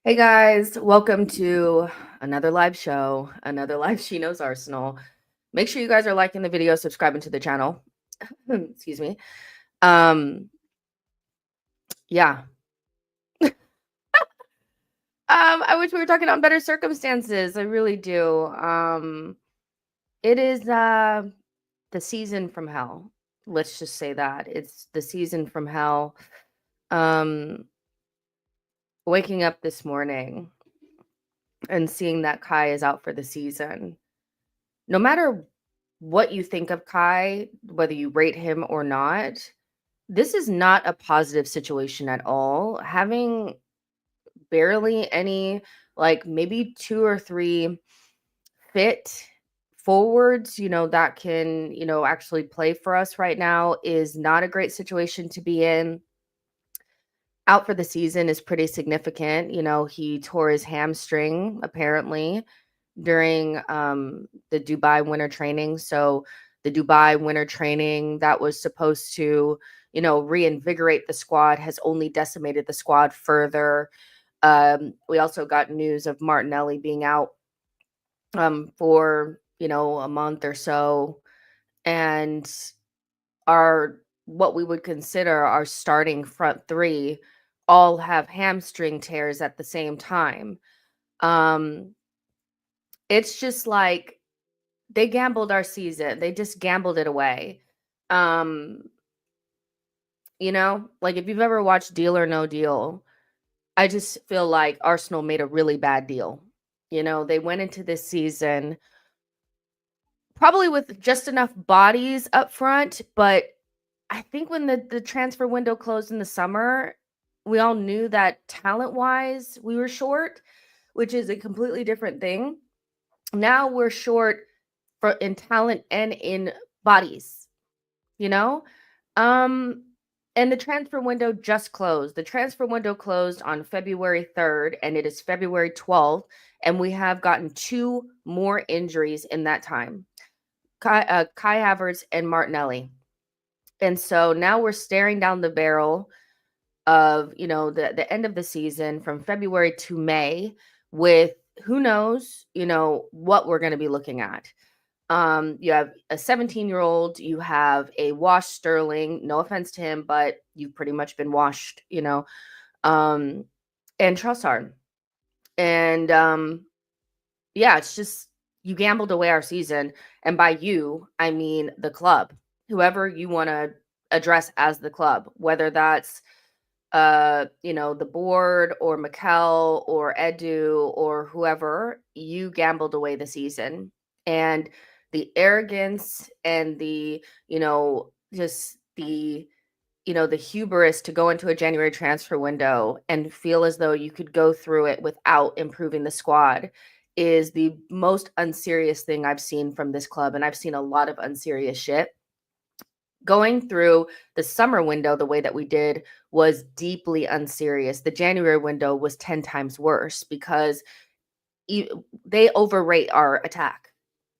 Hey guys, welcome to another live show, another live She Knows Arsenal. Make sure you guys are liking the video, subscribing to the channel. Excuse me. Yeah. I wish we were talking on better circumstances. I really do. It is the season from hell. Let's just say that. It's the season from hell. Waking up this morning and seeing that Kai is out for the season. No matter what you think of Kai, whether you rate him or not, this is not a positive situation at all. Having barely any, like maybe 2 or 3 fit forwards, that can, actually play for us right now is not a great situation to be in. Out for the season is pretty significant. He tore his hamstring apparently during the Dubai winter training. So the Dubai winter training that was supposed to, reinvigorate the squad has only decimated the squad further. We also got news of Nelli being out for, a month or so. And what we would consider our starting front three all have hamstring tears at the same time. It's just like they gambled our season. They just gambled it away. Like if you've ever watched Deal or No Deal, I just feel like Arsenal made a really bad deal. They went into this season probably with just enough bodies up front, but I think when the transfer window closed in the summer, we all knew that talent-wise we were short, which is a completely different thing. Now we're short in talent and in bodies, and the transfer window just closed. The transfer window closed on February 3rd, and it is February 12th, and we have gotten 2 more injuries in that time. Kai Havertz and Nelli. And so now we're staring down the barrel of, the end of the season from February to May with who knows, what we're going to be looking at. You have a 17-year-old, you have a washed Sterling, no offense to him, but you've pretty much been washed, and Trossard. And yeah, it's just you gambled away our season. And by you, I mean the club, whoever you want to address as the club, whether that's the board or Mikel or Edu or whoever, you gambled away the season. And the arrogance and the, just the, the hubris to go into a January transfer window and feel as though you could go through it without improving the squad is the most unserious thing I've seen from this club. And I've seen a lot of unserious shit. Going through the summer window the way that we did was deeply unserious. The January window was 10 times worse because they overrate our attack.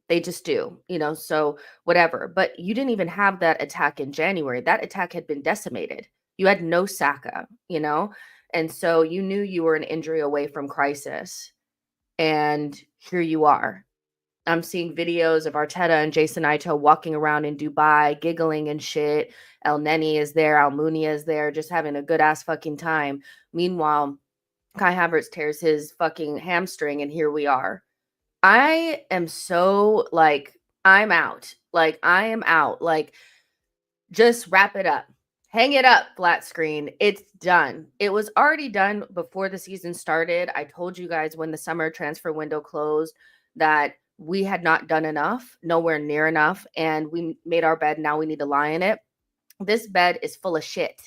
They just do, so whatever. But you didn't even have that attack in January. That attack had been decimated. You had no Saka, and so you knew you were an injury away from crisis. And here you are. I'm seeing videos of Arteta and Jason Ayto walking around in Dubai, giggling and shit. El Neni is there. Almunia is there, just having a good ass fucking time. Meanwhile, Kai Havertz tears his fucking hamstring, and here we are. I am so I'm out. I am out. Just wrap it up. Hang it up, flat screen. It's done. It was already done before the season started. I told you guys when the summer transfer window closed that we had not done enough, nowhere near enough, and we made our bed. Now we need to lie in it. This bed is full of shit,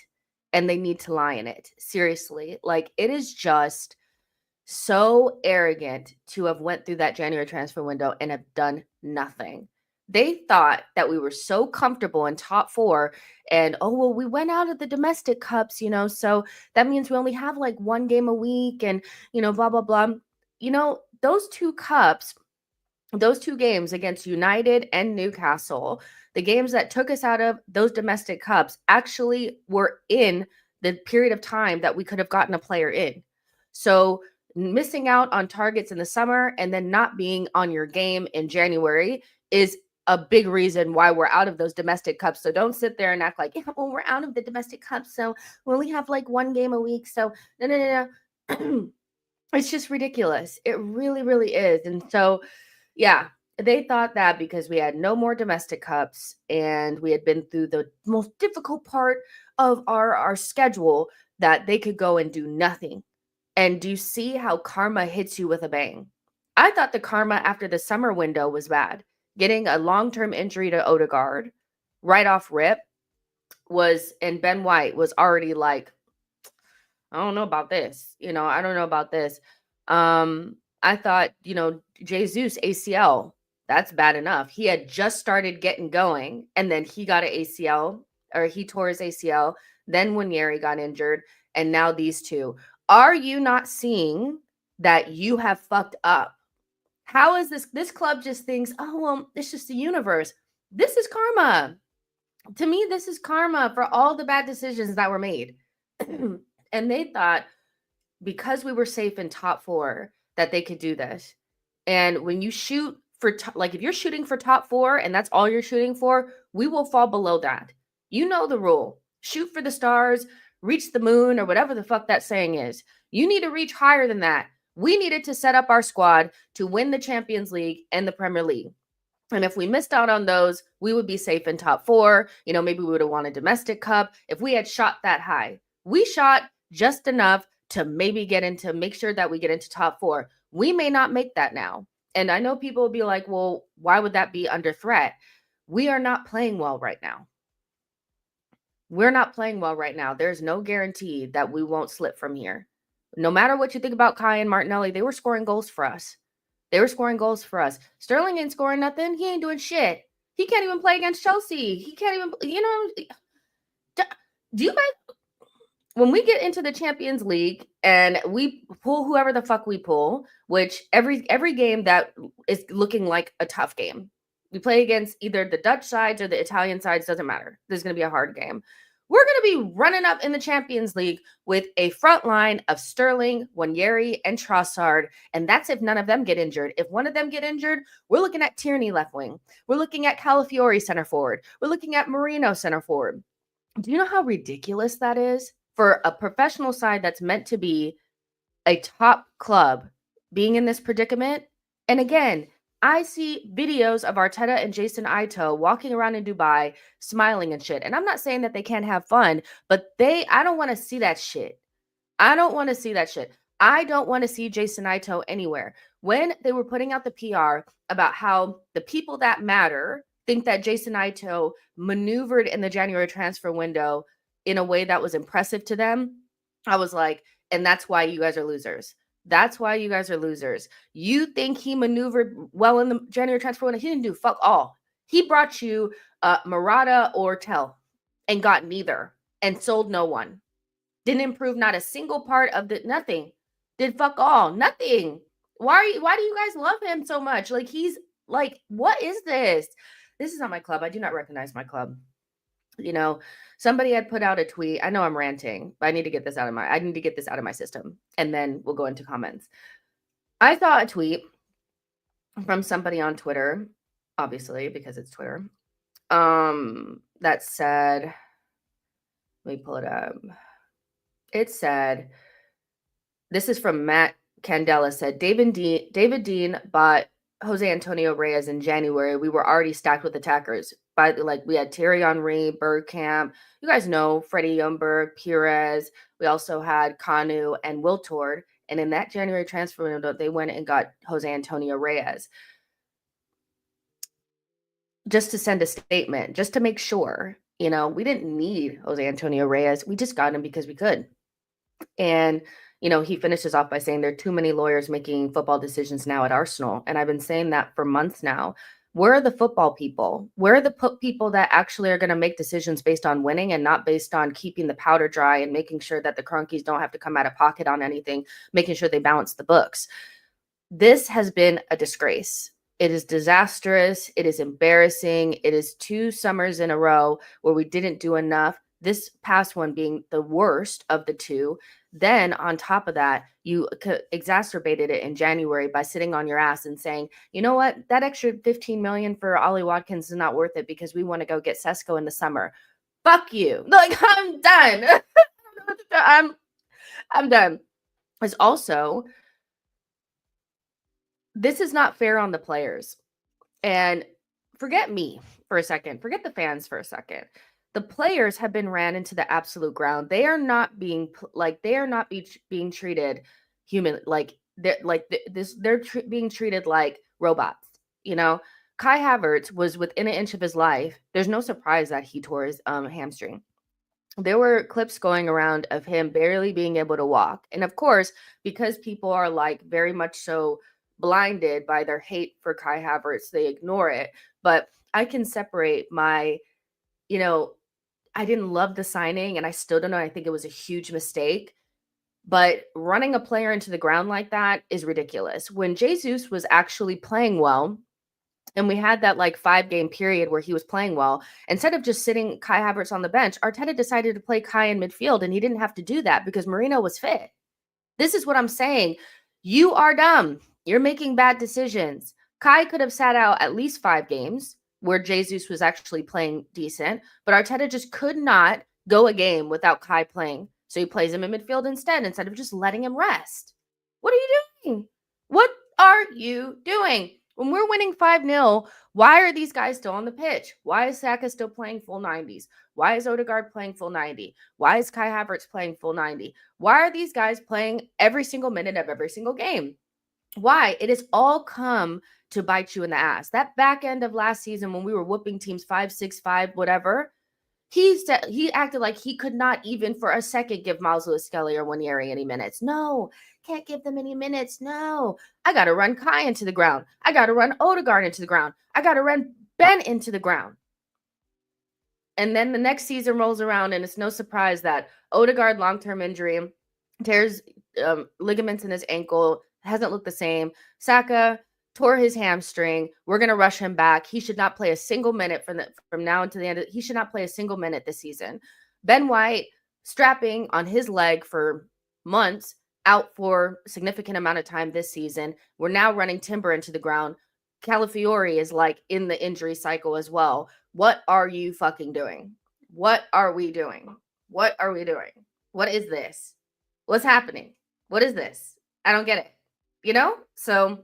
and they need to lie in it. Seriously. It is just so arrogant to have went through that January transfer window and have done nothing. They thought that we were so comfortable in top 4 and, oh, well, we went out of the domestic cups, so that means we only have like one game a week and, blah, blah, blah. Those two cups, those two games against United and Newcastle, the games that took us out of those domestic cups actually were in the period of time that we could have gotten a player in. So missing out on targets in the summer and then not being on your game in January is a big reason why we're out of those domestic cups. So don't sit there and act like, yeah, well, we're out of the domestic cups, so we only have like one game a week. So no. It's just ridiculous. It really, really is. And so, yeah, they thought that because we had no more domestic cups and we had been through the most difficult part of our schedule that they could go and do nothing. And do you see how karma hits you with a bang? I thought the karma after the summer window was bad. Getting a long-term injury to Odegaard right off rip and Ben White was already like, I don't know about this. I don't know about this. I thought, Jesus ACL, that's bad enough. He had just started getting going and then he got an ACL or he tore his ACL. Then Wanyeri got injured and now these two. Are you not seeing that you have fucked up? How is this? This club just thinks, oh, well, it's just the universe. This is karma. To me, this is karma for all the bad decisions that were made. And they thought because we were safe in top 4 that they could do this. And when you shoot for, if you're shooting for top 4 and that's all you're shooting for, we will fall below that. You know the rule. Shoot for the stars, reach the moon, or whatever the fuck that saying is. You need to reach higher than that. We needed to set up our squad to win the Champions League and the Premier League. And if we missed out on those, we would be safe in top 4. Maybe we would have won a domestic cup if we had shot that high. We shot just enough to maybe make sure that we get into top 4. We may not make that now. And I know people will be like, well, why would that be under threat? We are not playing well right now. We're not playing well right now. There's no guarantee that we won't slip from here. No matter what you think about Kai and Martinelli, they were scoring goals for us. Sterling ain't scoring nothing. He ain't doing shit. He can't even play against Chelsea. He can't even, do you guys, when we get into the Champions League and we pull whoever the fuck we pull, which every game that is looking like a tough game, we play against either the Dutch sides or the Italian sides, doesn't matter. There's going to be a hard game. We're going to be running up in the Champions League with a front line of Sterling, Wanyeri, and Trossard, and that's if none of them get injured. If one of them get injured, we're looking at Tierney left wing. We're looking at Calafiori center forward. We're looking at Marino center forward. Do you know how ridiculous that is for a professional side that's meant to be a top club being in this predicament? And again, I see videos of Arteta and Jason Ayto walking around in Dubai smiling and shit. And I'm not saying that they can't have fun, but I don't want to see that shit. I don't want to see Jason Ayto anywhere. When they were putting out the PR about how the people that matter think that Jason Ayto maneuvered in the January transfer window in a way that was impressive to them, I was like, and that's why you guys are losers. That's why you guys are losers. You think he maneuvered well in the January transfer window? He didn't do fuck all. He brought you Murata or Tell and got neither and sold no one. Didn't improve not a single part of nothing. Did fuck all. Nothing. Why do you guys love him so much? Like, he's like, what is this? This is not my club. I do not recognize my club. Somebody had put out a tweet. I know I'm ranting, but I need to get this out of my system, and then we'll go into comments. I saw a tweet from somebody on Twitter, obviously, because it's Twitter, that said, let me pull it up. It said, this is from Matt Candela, said, David Dean bought Jose Antonio Reyes in January. We were already stacked with attackers. We had Thierry Henry, Bergkamp. You guys know Freddie Ljungberg, Pires. We also had Kanu and Wiltord. And in that January transfer window, they went and got Jose Antonio Reyes. Just to send a statement, just to make sure, we didn't need Jose Antonio Reyes. We just got him because we could. And he finishes off by saying there are too many lawyers making football decisions now at Arsenal. And I've been saying that for months now. Where are the football people? Where are the people that actually are going to make decisions based on winning and not based on keeping the powder dry and making sure that the Cronkies don't have to come out of pocket on anything, making sure they balance the books? This has been a disgrace. It is disastrous. It is embarrassing. It is 2 summers in a row where we didn't do enough. This past one being the worst of the 2. Then on top of that, you exacerbated it in January by sitting on your ass and saying, you know what, that extra $15 million for Ollie Watkins is not worth it because we want to go get Sesko in the summer. Fuck you. Like, I'm done. I'm done. It's also, this is not fair on the players. And forget me for a second. Forget the fans for a second. The players have been ran into the absolute ground. They are not being being treated human, they're being treated like robots. You know, Kai Havertz was within an inch of his life. There's no surprise that he tore his hamstring. There were clips going around of him barely being able to walk. And of course, because people are like very much so blinded by their hate for Kai Havertz, they ignore it. But I can separate my, I didn't love the signing and I still don't know. I think it was a huge mistake. But running a player into the ground like that is ridiculous. When Jesus was actually playing well, and we had that 5-game period where he was playing well, instead of just sitting Kai Havertz on the bench, Arteta decided to play Kai in midfield, and he didn't have to do that because Marino was fit. This is what I'm saying. You are dumb. You're making bad decisions. Kai could have sat out at least 5 games where Jesus was actually playing decent, but Arteta just could not go a game without Kai playing. So he plays him in midfield instead of just letting him rest. What are you doing? What are you doing? When we're winning 5-0, why are these guys still on the pitch? Why is Saka still playing full 90s? Why is Odegaard playing full 90? Why is Kai Havertz playing full 90? Why are these guys playing every single minute of every single game? Why? It has all come to bite you in the ass. That back end of last season when we were whooping teams 5-6-5, whatever, he acted like he could not even for a second give Miles Lewis-Skelly or Wanyeri any minutes. No, can't give them any minutes. No, I got to run Kai into the ground. I got to run Odegaard into the ground. I got to run Ben into the ground. And then the next season rolls around and it's no surprise that Odegaard, long-term injury, tears ligaments in his ankle, hasn't looked the same. Saka tore his hamstring. We're going to rush him back. He should not play a single minute from now until the end. He should not play a single minute this season. Ben White strapping on his leg for months, out for a significant amount of time this season. We're now running Timber into the ground. Calafiori is in the injury cycle as well. What are you fucking doing? What are we doing? What are we doing? What is this? What's happening? What is this? I don't get it. So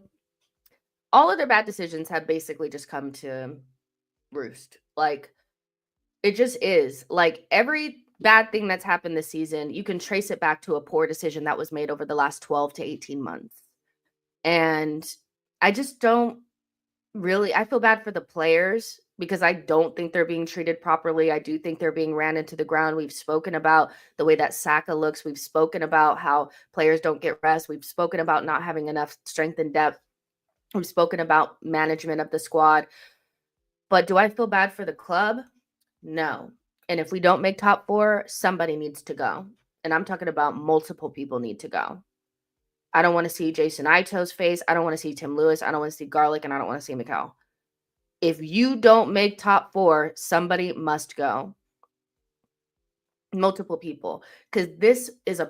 all of their bad decisions have basically just come to roost. It just is. Every bad thing that's happened this season, you can trace it back to a poor decision that was made over the last 12 to 18 months. And I just don't really, I feel bad for the players because I don't think they're being treated properly. I do think they're being ran into the ground. We've spoken about the way that Saka looks. We've spoken about how players don't get rest. We've spoken about not having enough strength and depth. We've spoken about management of the squad. But do I feel bad for the club? No. And if we don't make top 4, somebody needs to go. And I'm talking about multiple people need to go. I don't want to see Jason Ayto's face. I don't want to see Tim Lewis. I don't want to see Garlic. And I don't want to see Mikel. If you don't make top 4, somebody must go. Multiple people, because this is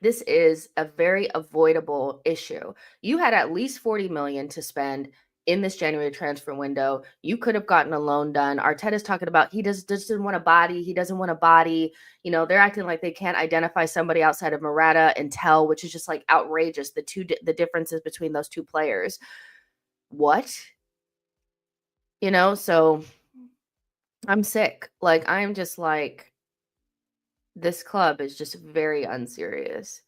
this is a very avoidable issue. You had at least 40 million to spend in this January transfer window. You could have gotten a loan done. Arteta's talking about he doesn't want a body. He doesn't want a body. They're acting like they can't identify somebody outside of Morata and Tell, which is just outrageous. The differences between those 2 players. What? So I'm sick. I'm just this club is just very unserious.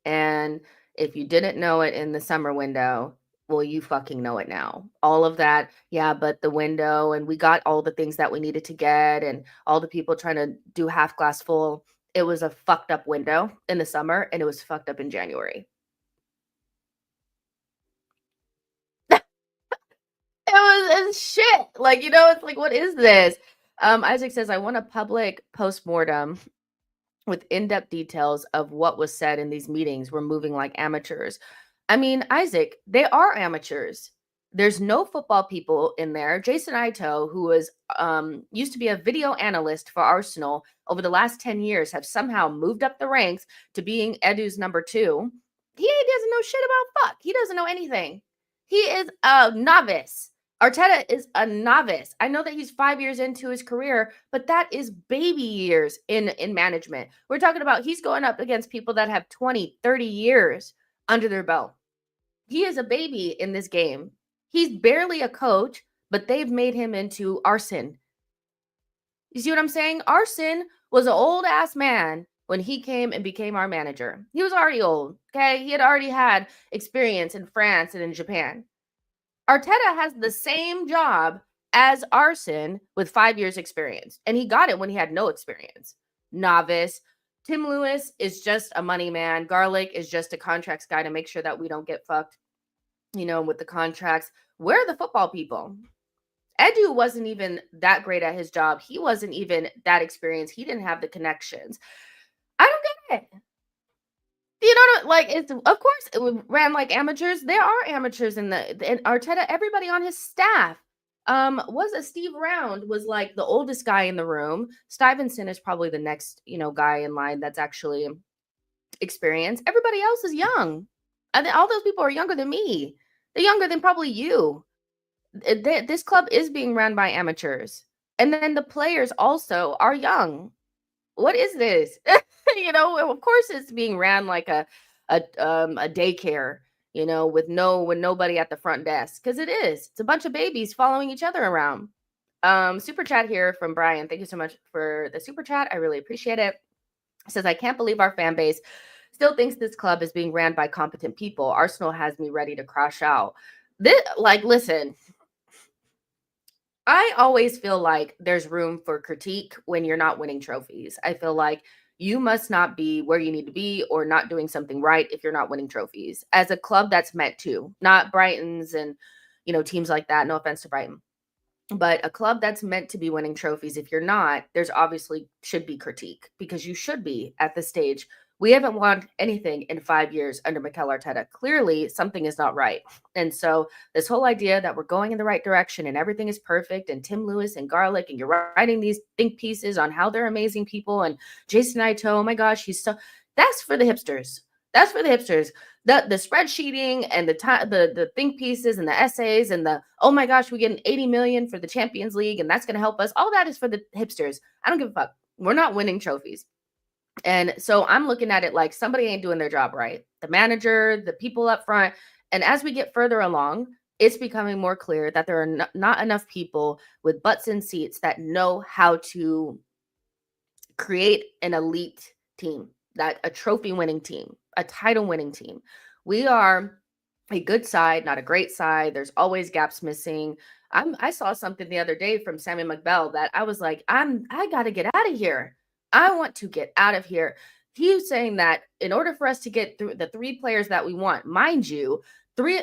And if you didn't know it in the summer window, well, you fucking know it now. All of that, yeah, but the window, and we got all the things that we needed to get, and all the people trying to do half glass full. It was a fucked up window in the summer, and it was fucked up in January. It's is shit. Like, it's like, what is this? Isaac says, I want a public postmortem with in-depth details of what was said in these meetings. We're moving like amateurs. I mean, Isaac, they are amateurs. There's no football people in there. Jason Ayto, who was used to be a video analyst for Arsenal over the last 10 years, have somehow moved up the ranks to being Edu's number 2. He doesn't know shit about fuck. He doesn't know anything. He is a novice. Arteta is a novice. I know that he's 5 years into his career, but that is baby years in management. We're talking about he's going up against people that have 20, 30 years under their belt. He is a baby in this game. He's barely a coach, but they've made him into Arsene. You see what I'm saying? Arsene was an old-ass man when he came and became our manager. He was already old, okay? He had already had experience in France and in Japan. Arteta has the same job as Arsene with 5 years experience, and he got it when he had no experience. Novice. Tim Lewis is just a money man. Garlic is just a contracts guy to make sure that we don't get fucked, with the contracts. Where are the football people? Edu wasn't even that great at his job. He wasn't even that experienced. He didn't have the connections. I don't get it. You know, like, it's, of course, it ran like amateurs. There are amateurs in Arteta. Everybody on his staff Steve Round was like the oldest guy in the room. Stevenson is probably the next, guy in line that's actually experienced. Everybody else is young. All those people are younger than me. They're younger than probably you. This club is being run by amateurs, and then the players also are young. What is this? Of course it's being ran like a daycare, with nobody at the front desk, because it is. It's a bunch of babies following each other around. Super chat here from Brian. Thank you so much for the super chat. I really appreciate it. It says, I can't believe our fan base still thinks this club is being ran by competent people. Arsenal has me ready to crash out. Listen, I always feel like there's room for critique when you're not winning trophies. I feel like you must not be where you need to be or not doing something right if you're not winning trophies. As a club that's meant to, not Brighton's and, teams like that. No offense to Brighton. But a club that's meant to be winning trophies, if you're not, there's obviously should be critique, because you should be at this stage. We haven't won anything in 5 years under Mikel Arteta. Clearly, something is not right. And so this whole idea that we're going in the right direction and everything is perfect, and Tim Lewis and Garlic, and you're writing these think pieces on how they're amazing people, and Jason Ayto, oh my gosh, that's for the hipsters. That's for the hipsters. The spreadsheeting and the think pieces and the essays and the, oh my gosh, we get 80 million for the Champions League and that's going to help us. All that is for the hipsters. I don't give a fuck. We're not winning trophies. And so I'm looking at it like somebody ain't doing their job right. The manager, the people up front. And as we get further along, it's becoming more clear that there are not enough people with butts in seats that know how to create an elite team, that a trophy winning team, a title winning team. We are a good side, not a great side. There's always gaps missing. I saw something the other day from Sammy McBell that I was like, I got to get out of here. I want to get out of here. He was saying that in order for us to get through the 3 players that we want, mind you, three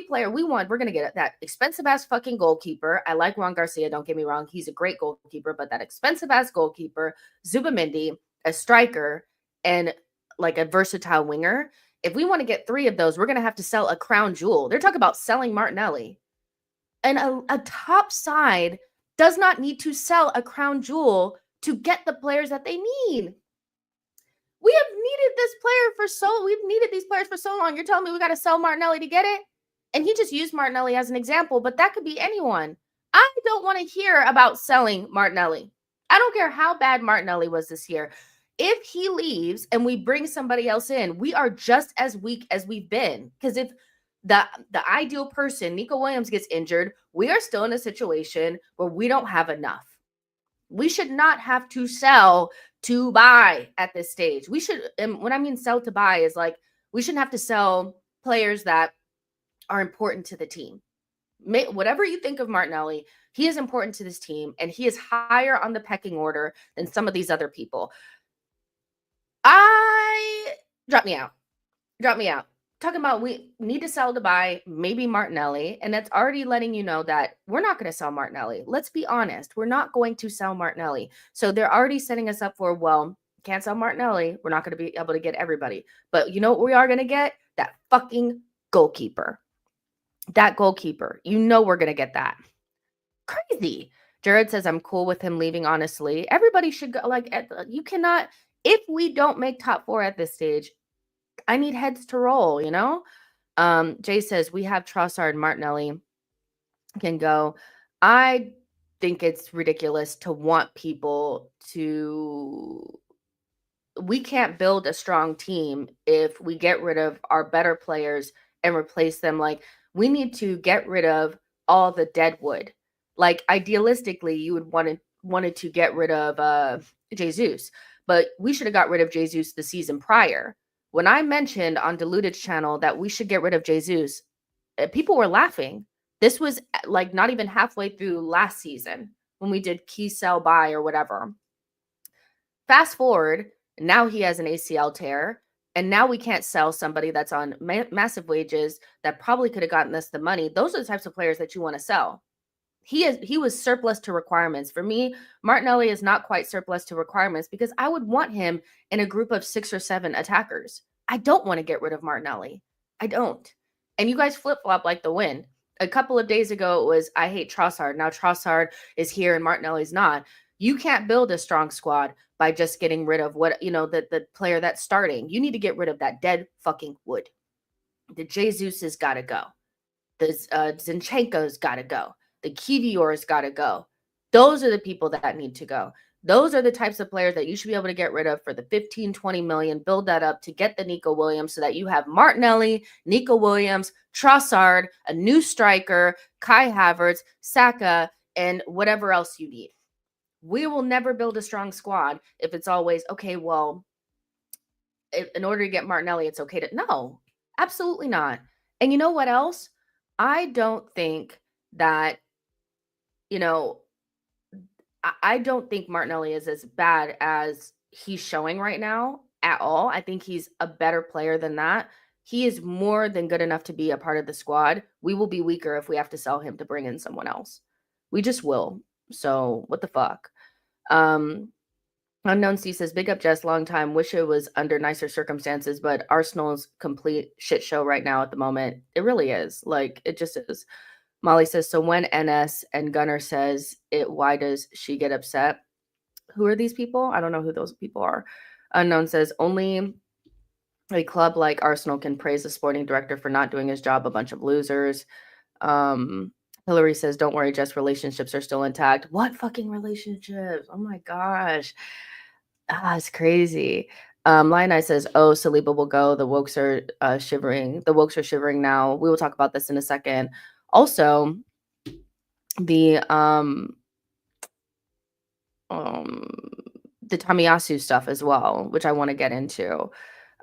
player we want, we're going to get that expensive ass fucking goalkeeper. I like Juan Garcia. Don't get me wrong. He's a great goalkeeper, but that expensive ass goalkeeper, Zubamendi, a striker, and like a versatile winger. If we want to get 3 of those, we're going to have to sell a crown jewel. They're talking about selling Martinelli. And a top side does not need to sell a crown jewel to get the players that they need. We've needed these players for so long. You're telling me we got to sell Martinelli to get it? And he just used Martinelli as an example, but that could be anyone. I don't want to hear about selling Martinelli. I don't care how bad Martinelli was this year. If he leaves and we bring somebody else in, we are just as weak as we've been. Because if the ideal person, Nico Williams, gets injured, we are still in a situation where we don't have enough. We should not have to sell to buy at this stage. We should, and when I mean sell to buy is like, we shouldn't have to sell players that are important to the team. Whatever you think of Martinelli, he is important to this team, and he is higher on the pecking order than some of these other people. Drop me out. talking about we need to sell to buy maybe Martinelli, and that's already letting you know that we're not going to sell Martinelli. Let's be honest, we're not going to sell Martinelli. So they're already setting us up for, well, can't sell Martinelli. We're not going to be able to get everybody. But you know what we are going to get? That fucking goalkeeper. That goalkeeper. You know we're going to get that. Crazy. Jared says, I'm cool with him leaving, honestly. Everybody should go. Like, you cannot, if we don't make top 4 at this stage, I need heads to roll, you know? Jay says, we have Trossard and Martinelli can go. I think it's ridiculous to want people to. We can't build a strong team if we get rid of our better players and replace them. Like, we need to get rid of all the dead wood. Like, idealistically, you would wanted to get rid of Jesus, but we should have got rid of Jesus the season prior. When I mentioned on Diluted's channel that we should get rid of Jesus, people were laughing. This was like not even halfway through last season when we did key sell buy or whatever. Fast forward, now he has an ACL tear, and now we can't sell somebody that's on massive wages that probably could have gotten us the money. Those are the types of players that you want to sell. He was surplus to requirements. For me, Martinelli is not quite surplus to requirements because I would want him in a group of 6 or 7 attackers. I don't want to get rid of Martinelli. I don't. And you guys flip-flop like the wind. A couple of days ago, it was, I hate Trossard. Now Trossard is here and Martinelli's not. You can't build a strong squad by just getting rid of the player that's starting. You need to get rid of that dead fucking wood. The Jesus has got to go. The Zinchenko's got to go. The Kivior's got to go. Those are the people that need to go. Those are the types of players that you should be able to get rid of for the 15, 20 million, build that up to get the Nico Williams so that you have Martinelli, Nico Williams, Trossard, a new striker, Kai Havertz, Saka, and whatever else you need. We will never build a strong squad if it's always, okay, well, in order to get Martinelli, it's okay to, no, absolutely not. And you know what else? I don't think that, I don't think Martinelli is as bad as he's showing right now at all. I think he's a better player than that. He is more than good enough to be a part of the squad. We will be weaker if we have to sell him to bring in someone else. We just will. So what the fuck? Unknown C says, big up Jess, long time. Wish it was under nicer circumstances, but Arsenal's complete shit show right now at the moment. It really is. Like, it just is. Molly says, so when NS and Gunner says it, why does she get upset? Who are these people? I don't know who those people are. Unknown says, only a club like Arsenal can praise the sporting director for not doing his job. A bunch of losers. Hillary says, don't worry, Jess, relationships are still intact. What fucking relationships? Oh my gosh. It's crazy. Lioneye says, oh, Saliba will go. The Wokes are shivering. The Wokes are shivering now. We will talk about this in a second. Also, the Tomiyasu stuff as well, which I want to get into.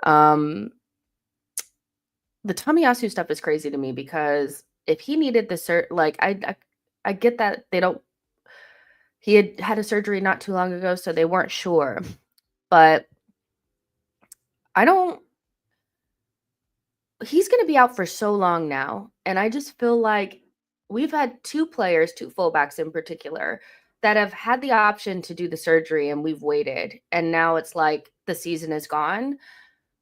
The Tomiyasu stuff is crazy to me because if he needed the like I get that they don't. He had a surgery not too long ago, so they weren't sure. But he's going to be out for so long now. And I just feel like we've had 2 players, 2 fullbacks in particular, that have had the option to do the surgery and we've waited. And now it's like the season is gone.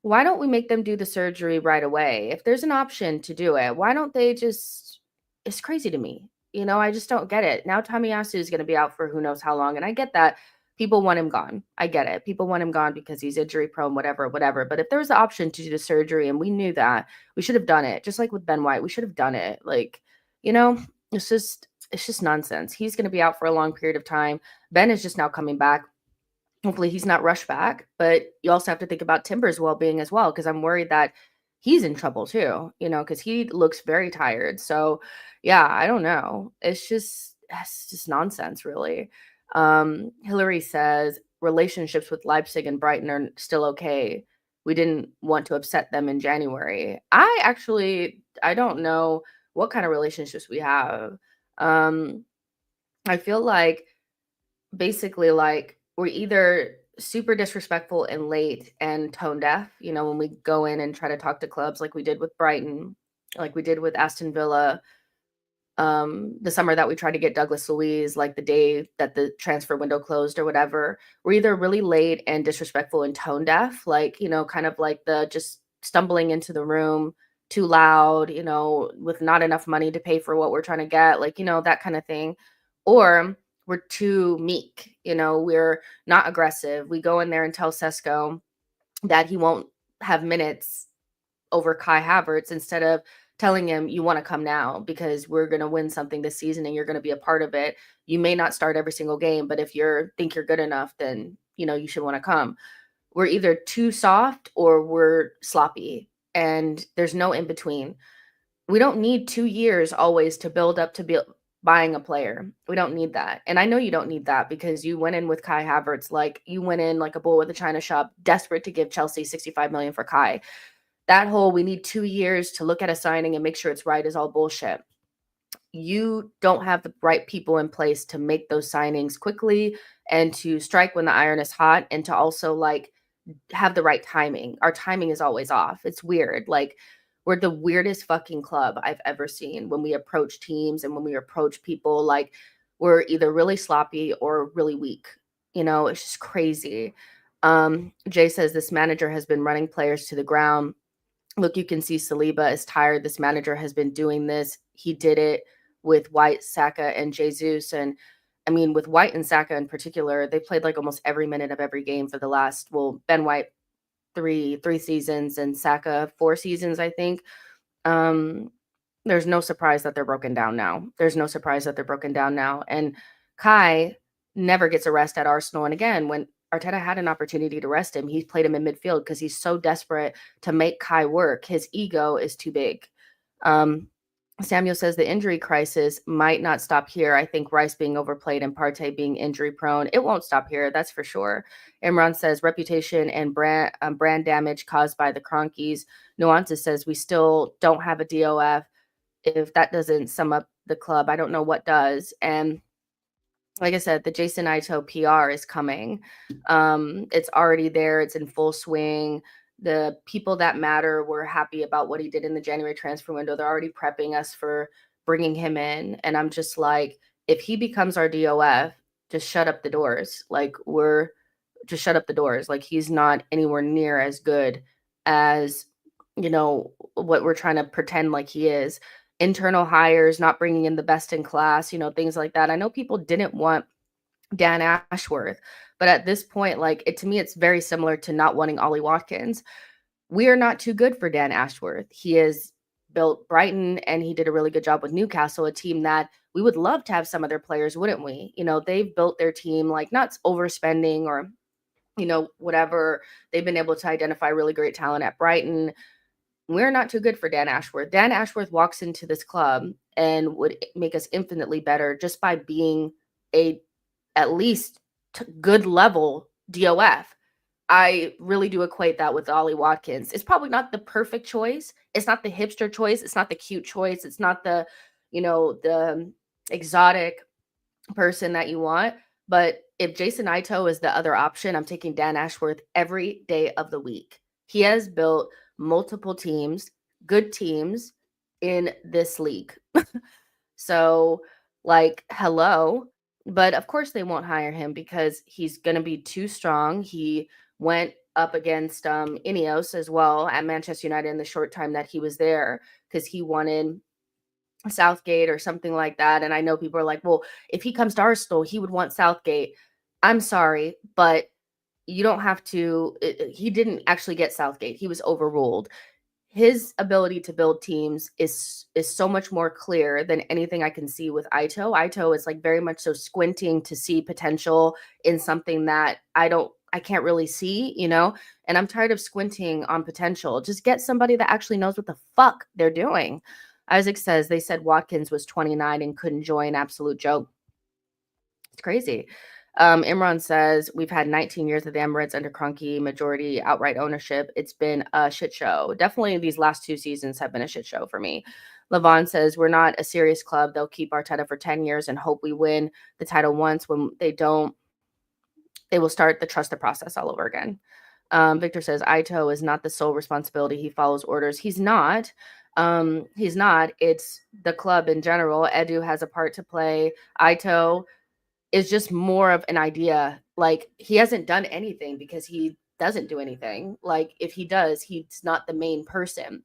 Why don't we make them do the surgery right away? If there's an option to do it, why don't they just, it's crazy to me. I just don't get it. Now Tomiyasu is going to be out for who knows how long. And I get that people want him gone. I get it. People want him gone because he's injury prone, whatever. But if there was the option to do the surgery and we knew that, we should have done it. Just like with Ben White, we should have done it. Like, it's just nonsense. He's going to be out for a long period of time. Ben is just now coming back. Hopefully he's not rushed back, but you also have to think about Timber's well-being as well, because I'm worried that he's in trouble too, because he looks very tired. So yeah, I don't know. It's just nonsense, really. Hillary says relationships with Leipzig and Brighton are still okay. We didn't want to upset them in January. I don't know what kind of relationships we have. I feel like basically like we're either super disrespectful and late and tone deaf, when we go in and try to talk to clubs like we did with Brighton, like we did with Aston Villa, the summer that we tried to get Douglas Luiz, like the day that the transfer window closed or whatever. We're either really late and disrespectful and tone deaf, like, kind of like the just stumbling into the room too loud, with not enough money to pay for what we're trying to get, like, that kind of thing. Or we're too meek, we're not aggressive. We go in there and tell Sesko that he won't have minutes over Kai Havertz instead of telling him you want to come now because we're going to win something this season and you're going to be a part of it. You may not start every single game, but if you think you're good enough, then you should want to come. We're either too soft or we're sloppy, and there's no in between. We don't need 2 years always to build up to be buying a player. We don't need that. And I know you don't need that because you went in with Kai Havertz, like you went in like a bull with a china shop, desperate to give Chelsea 65 million for Kai. That whole we need 2 years to look at a signing and make sure it's right is all bullshit. You don't have the right people in place to make those signings quickly and to strike when the iron is hot and to also like have the right timing. Our timing is always off. It's weird. Like we're the weirdest fucking club I've ever seen when we approach teams and when we approach people. Like we're either really sloppy or really weak. It's just crazy. Jay says this manager has been running players to the ground. Look, you can see Saliba is tired. This manager has been doing this. He did it with White, Saka, and Jesus. And I mean, with White and Saka in particular, they played like almost every minute of every game for the last, Ben White, three seasons and Saka 4 seasons, I think. There's no surprise that they're broken down now. And Kai never gets a rest at Arsenal. And again, when Arteta had an opportunity to rest him, he played him in midfield because he's so desperate to make Kai work. His ego is too big. Samuel says the injury crisis might not stop here. I think Rice being overplayed and Partey being injury prone, it won't stop here. That's for sure. Imran says reputation and brand damage caused by the Cronkies. Nuances says we still don't have a DOF. If that doesn't sum up the club, I don't know what does. And like I said, the Jason Ayto PR is coming. It's already there. It's in full swing. The people that matter were happy about what he did in the January transfer window. They're already prepping us for bringing him in. And I'm just like, if he becomes our DOF, just shut up the doors. Like just shut up the doors. Like he's not anywhere near as good as, what we're trying to pretend like he is. Internal hires, not bringing in the best in class, things like that. I know people didn't want Dan Ashworth, but at this point, like to me, it's very similar to not wanting Ollie Watkins. We are not too good for Dan Ashworth. He has built Brighton and he did a really good job with Newcastle, a team that we would love to have some of their players, wouldn't we? They've built their team, like not overspending or, whatever. They've been able to identify really great talent at Brighton. We're not too good for Dan Ashworth. Dan Ashworth walks into this club and would make us infinitely better just by being at least good level DOF. I really do equate that with Ollie Watkins. It's probably not the perfect choice. It's not the hipster choice. It's not the cute choice. It's not the, the exotic person that you want. But if Jason Ayto is the other option, I'm taking Dan Ashworth every day of the week. He has built multiple teams, good teams in this league. So like, hello. But of course they won't hire him because he's going to be too strong. He went up against Ineos as well at Manchester United in the short time that he was there because he wanted Southgate or something like that. And I know people are like, well, if he comes to Arsenal, he would want Southgate. I'm sorry, but you don't have to. He didn't actually get Southgate. He was overruled. His ability to build teams is so much more clear than anything I can see with Ayto. Ayto is like very much so squinting to see potential in something that I can't really see, and I'm tired of squinting on potential. Just get somebody that actually knows what the fuck they're doing. Isaac says they said Watkins was 29 and couldn't join. Absolute joke. It's crazy. Imran says we've had 19 years of the Emirates under Kroenke, majority outright ownership. It's been a shit show. Definitely these last 2 seasons have been a shit show for me. Levon says we're not a serious club. They'll keep Arteta for 10 years and hope we win the title once. When they don't, they will start the trust the process all over again. Victor says Ayto is not the sole responsibility. He follows orders. He's not. He's not. It's the club in general. Edu has a part to play. Ayto is just more of an idea. Like, he hasn't done anything because he doesn't do anything. Like, if he does, he's not the main person.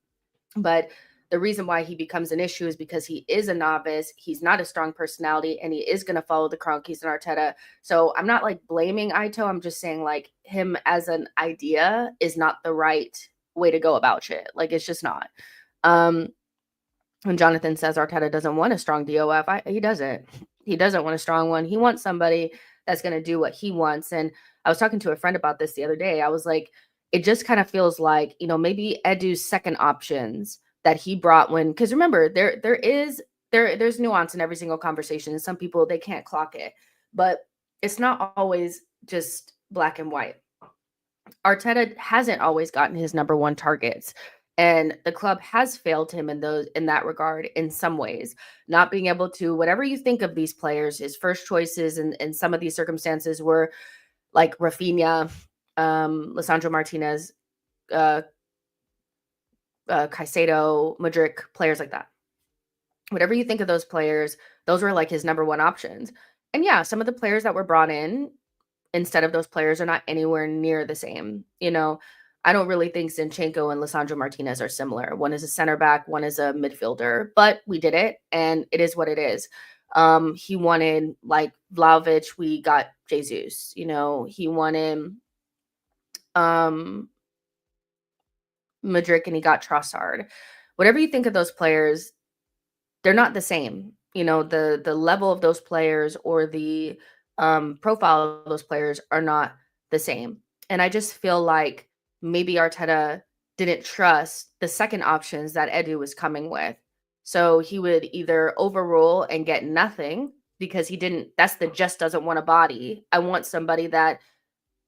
But the reason why he becomes an issue is because he is a novice. He's not a strong personality, and he is going to follow the Kroenkes and Arteta. So I'm not like blaming Ayto. I'm just saying like him as an idea is not the right way to go about shit. Like, it's just not. When Jonathan says Arteta doesn't want a strong DOF, he doesn't. He doesn't want a strong one. He wants somebody that's going to do what he wants. And I was talking to a friend about this the other day. I was like, it just kind of feels like, maybe Edu's second options that he brought because remember, there's nuance in every single conversation. And some people, they can't clock it, but it's not always just black and white. Arteta hasn't always gotten his number one targets. And the club has failed him in that regard in some ways, not being able to, whatever you think of these players, his first choices in some of these circumstances were like Rafinha, Lisandro Martinez, Caicedo, Mudryk, players like that. Whatever you think of those players, those were like his number one options. And yeah, some of the players that were brought in instead of those players are not anywhere near the same. I don't really think Zinchenko and Lisandro Martinez are similar. One is a center back, one is a midfielder, but we did it, and it is what it is. He wanted like Vlahovic, we got Jesus. He wanted Mudryk, and he got Trossard. Whatever you think of those players, they're not the same. The level of those players or the profile of those players are not the same. And I just feel like maybe Arteta didn't trust the second options that Edu was coming with. So he would either overrule and get nothing because that's the just doesn't want a body. I want somebody that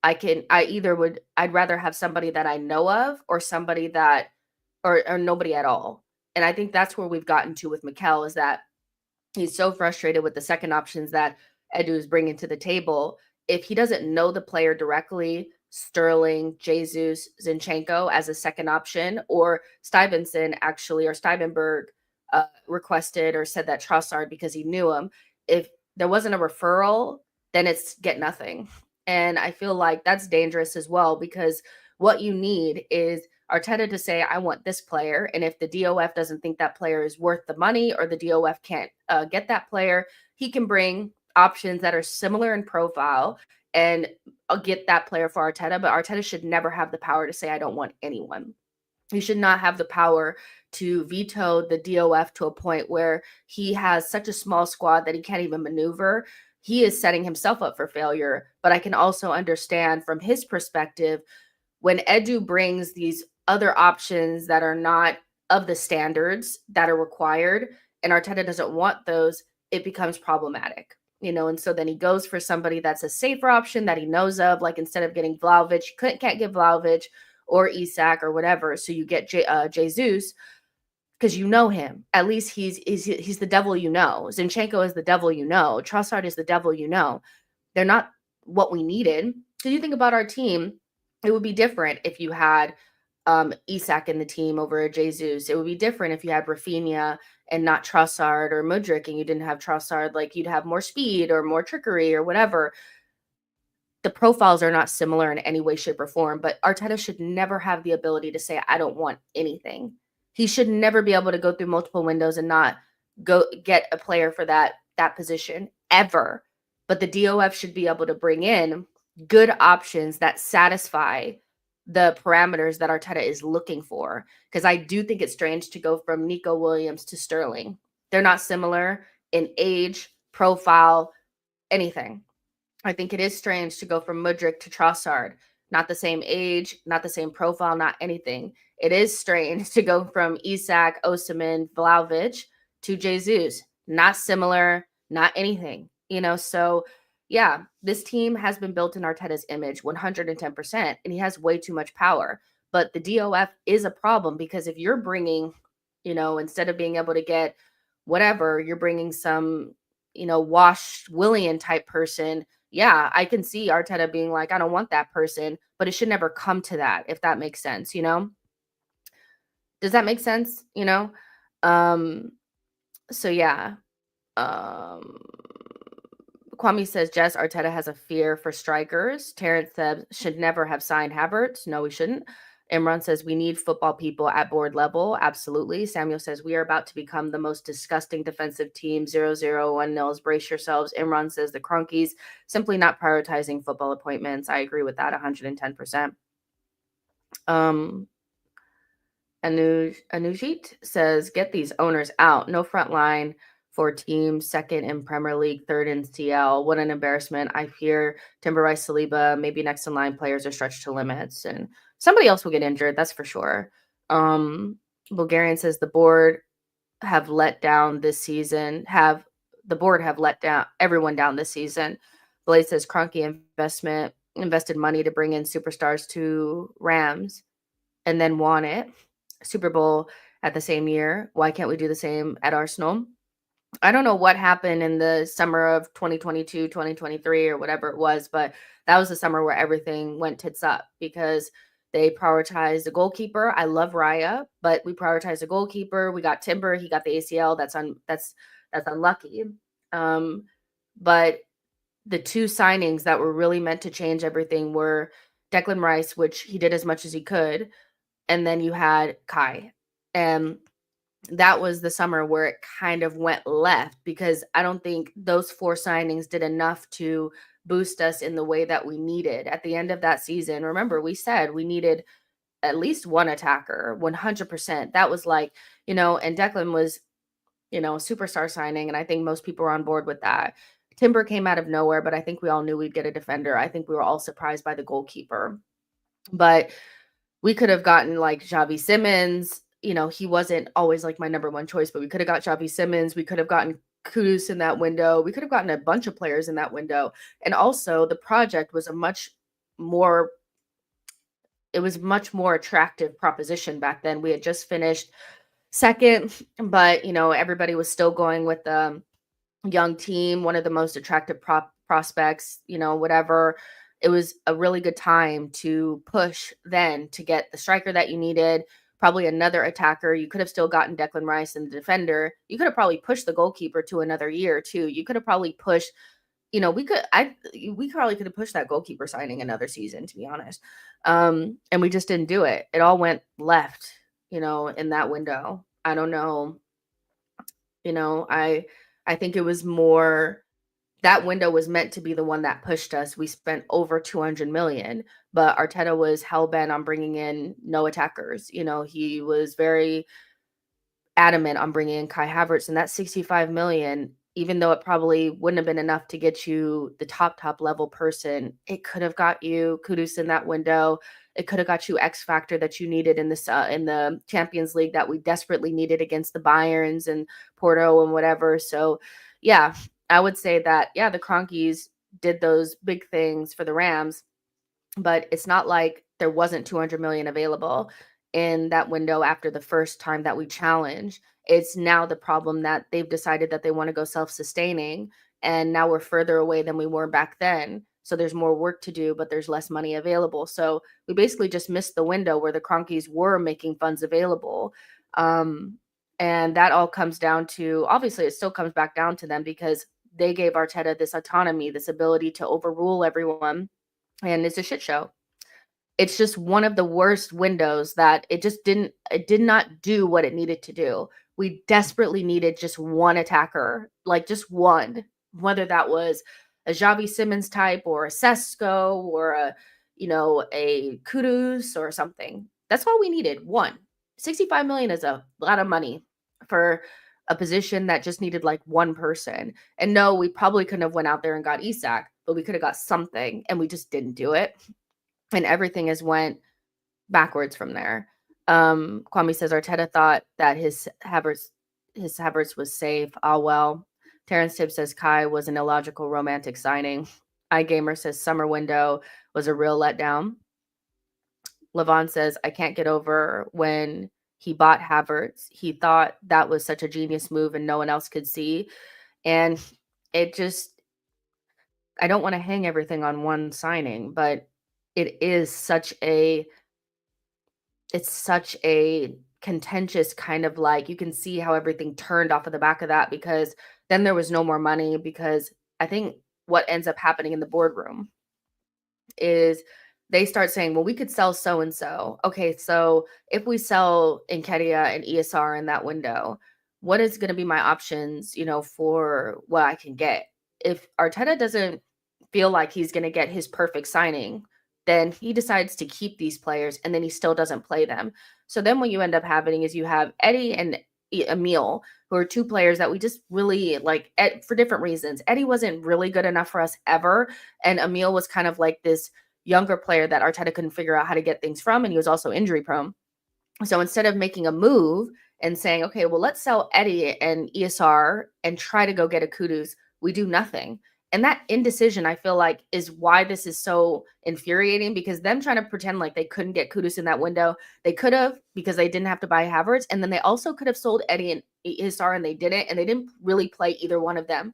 I'd rather have somebody that I know of or somebody that, or nobody at all. And I think that's where we've gotten to with Mikel, is that he's so frustrated with the second options that Edu is bringing to the table. If he doesn't know the player directly, Sterling, Jesus, Zinchenko as a second option, or Stuyvenberg requested or said that Trossard because he knew him. If there wasn't a referral, then it's get nothing. And I feel like that's dangerous as well, because what you need is Arteta to say, I want this player. And if the DOF doesn't think that player is worth the money, or the DOF can't get that player, he can bring options that are similar in profile and I'll get that player for Arteta. But Arteta should never have the power to say, I don't want anyone. He should not have the power to veto the DOF to a point where he has such a small squad that he can't even maneuver. He is setting himself up for failure. But I can also understand from his perspective, when Edu brings these other options that are not of the standards that are required, and Arteta doesn't want those, it becomes problematic. And so then he goes for somebody that's a safer option that he knows of. Like, instead of getting Vlahovic, you can't get Vlahovic or Isak or whatever. So you get Jesus, because you know him. At least he's the devil you know. Zinchenko is the devil you know. Trossard is the devil you know. They're not what we needed. Because you think about our team, it would be different if you had Isak in the team over Jesus. It would be different if you had Rafinha and not Trossard, or Mudryk and you didn't have Trossard. Like, you'd have more speed or more trickery or whatever. The profiles are not similar in any way, shape, or form, but Arteta should never have the ability to say, I don't want anything. He should never be able to go through multiple windows and not go get a player for that position ever. But the DOF should be able to bring in good options that satisfy the parameters that Arteta is looking for. Because I do think it's strange to go from Nico Williams to Sterling. They're not similar in age, profile, anything. I think it is strange to go from Mudryk to Trossard. Not the same age, not the same profile, not anything. It is strange to go from Isak, Osimhen, Vlahovic to Jesus. Not similar, not anything. So yeah, this team has been built in Arteta's image 110%, and he has way too much power. But the DOF is a problem, because if you're bringing, instead of being able to get whatever, you're bringing some, washed Willian type person yeah, I can see Arteta being like, I don't want that person, but it should never come to that, if that makes sense, you know? Does that make sense? You know? Um, so yeah. Um Kwame says Jess Arteta has a fear for strikers. Terrence says should never have signed Havertz. No, we shouldn't. Imran says we need football people at board level. Absolutely. Samuel says we are about to become the most disgusting defensive team. 0-0-1-0. Brace yourselves. Imran says the Cronkies simply not prioritizing football appointments. I agree with that 110%. Anujit says, get these owners out. No front line for teams, second in Premier League, third in CL. What an embarrassment. I fear Timber Rice, Saliba, maybe next in line players are stretched to limits. And somebody else will get injured, that's for sure. Bulgarian says the board have let down this season, have let down everyone down this season. Blade says Cronky invested money to bring in superstars to Rams and then won it. Super Bowl at the same year. Why can't we do the same at Arsenal? I don't know what happened in the summer of 2022, 2023, or whatever it was, but that was the summer where everything went tits up because they prioritized the goalkeeper. I love Raya, but we prioritized the goalkeeper. We got Timber. He got the ACL. That's unlucky. But the two signings that were really meant to change everything were Declan Rice, which he did as much as he could, and then you had Kai. And that was the summer where it kind of went left because I don't think those 4 signings did enough to boost us in the way that we needed at the end of that season. Remember, we said we needed at least one attacker, 100%. That was like, and Declan was, a superstar signing. And I think most people were on board with that. Timber came out of nowhere, but I think we all knew we'd get a defender. I think we were all surprised by the goalkeeper. But we could have gotten like Xavi Simmons. He wasn't always like my number one choice, but we could have got Xavi Simmons. We could have gotten Kudus in that window. We could have gotten a bunch of players in that window. And also the project was much more attractive proposition back then. We had just finished second, but everybody was still going with the young team, one of the most attractive prospects, whatever. It was a really good time to push then to get the striker that you needed, probably another attacker. You could have still gotten Declan Rice and the defender. You could have probably pushed the goalkeeper to another year too. You could have probably pushed, we probably could have pushed that goalkeeper signing another season, to be honest. And we just didn't do it. It all went left, in that window. I don't know. I think it was more that window was meant to be the one that pushed us. We spent over 200 million, but Arteta was hell-bent on bringing in no attackers. He was very adamant on bringing in Kai Havertz, and that 65 million, even though it probably wouldn't have been enough to get you the top level person, it could have got you Kudus in that window. It could have got you X factor that you needed in this in the Champions League that we desperately needed against the Bayerns and Porto and whatever. So, yeah, I would say that, yeah, the Cronkies did those big things for the Rams, but it's not like there wasn't 200 million available in that window after the first time that we challenged. It's now the problem that they've decided that they want to go self-sustaining, and now we're further away than we were back then. So there's more work to do, but there's less money available. So we basically just missed the window where the Cronkies were making funds available. And that all comes down to, obviously it still comes back down to them because they gave Arteta this autonomy, this ability to overrule everyone. And it's a shit show. It's just one of the worst windows that it did not do what it needed to do. We desperately needed just one attacker, like just one, whether that was a Xavi Simmons type or a Sesko or a Kudus or something. That's all we needed. One. 65 million is a lot of money for a position that just needed like one person. And no, we probably couldn't have went out there and got Isak, but we could have got something, and we just didn't do it. And everything has went backwards from there. Kwame says Arteta thought that his Havertz was safe. Oh, well. Terrence Tibbs says Kai was an illogical romantic signing. iGamer says summer window was a real letdown. Levon says, I can't get over when he bought Havertz. He thought that was such a genius move and no one else could see. And it just, I don't want to hang everything on one signing, but it is such a it's such a contentious kind of like you can see how everything turned off of the back of that because then there was no more money because I think what ends up happening in the boardroom is they start saying, well, we could sell so and so. Okay, so if we sell Enkedia and ESR in that window, what is going to be my options, for what I can get? If Arteta doesn't feel like he's going to get his perfect signing, then he decides to keep these players and then he still doesn't play them. So then what you end up having is you have Eddie and Emil, who are two players that we just really like for different reasons. Eddie wasn't really good enough for us ever. And Emil was kind of like this younger player that Arteta couldn't figure out how to get things from. And he was also injury prone. So instead of making a move and saying, okay, well, let's sell Eddie and ESR and try to go get a Kudus, we do nothing. And that indecision, I feel like, is why this is so infuriating because them trying to pretend like they couldn't get Kudus in that window, they could have because they didn't have to buy Havertz. And then they also could have sold Eddie and ESR and they didn't. And they didn't really play either one of them,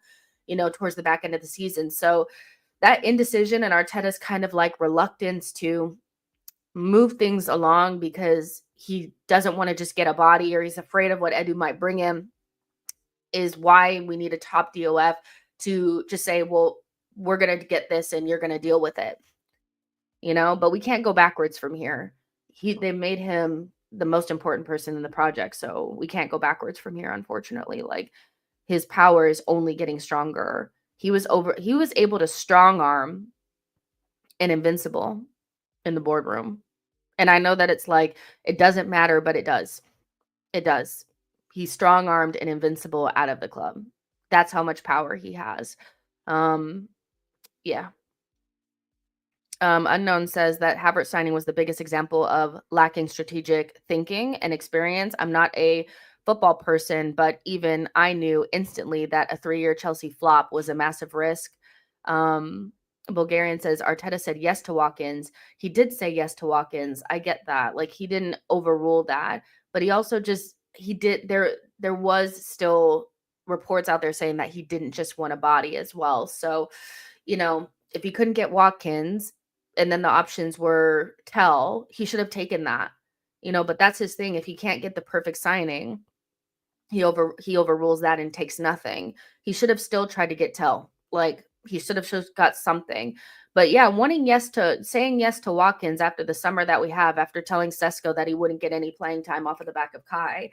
towards the back end of the season. So that indecision and Arteta's kind of like reluctance to move things along because he doesn't want to just get a body or he's afraid of what Edu might bring him is why we need a top DOF to just say, well, we're going to get this and you're going to deal with it, but we can't go backwards from here. They made him the most important person in the project. So we can't go backwards from here. Unfortunately, like his power is only getting stronger. He was able to strong arm an invincible in the boardroom. And I know that it's like, it doesn't matter, but it does. It does. He's strong-armed and invincible out of the club. That's how much power he has. Yeah. Unknown says that Havertz signing was the biggest example of lacking strategic thinking and experience. I'm not a football person, but even I knew instantly that a 3-year Chelsea flop was a massive risk. Bulgarian says Arteta said yes to Watkins. He did say yes to Watkins. I get that. Like he didn't overrule that, but he also there was still reports out there saying that he didn't just want a body as well. So, if he couldn't get Watkins and then the options were Tell, he should have taken that. But that's his thing. If he can't get the perfect signing, he overrules that and takes nothing. He should have still tried to get Tell. Like he should have just got something. But yeah, saying yes to Watkins after the summer that we have, after telling Sesko that he wouldn't get any playing time off of the back of Kai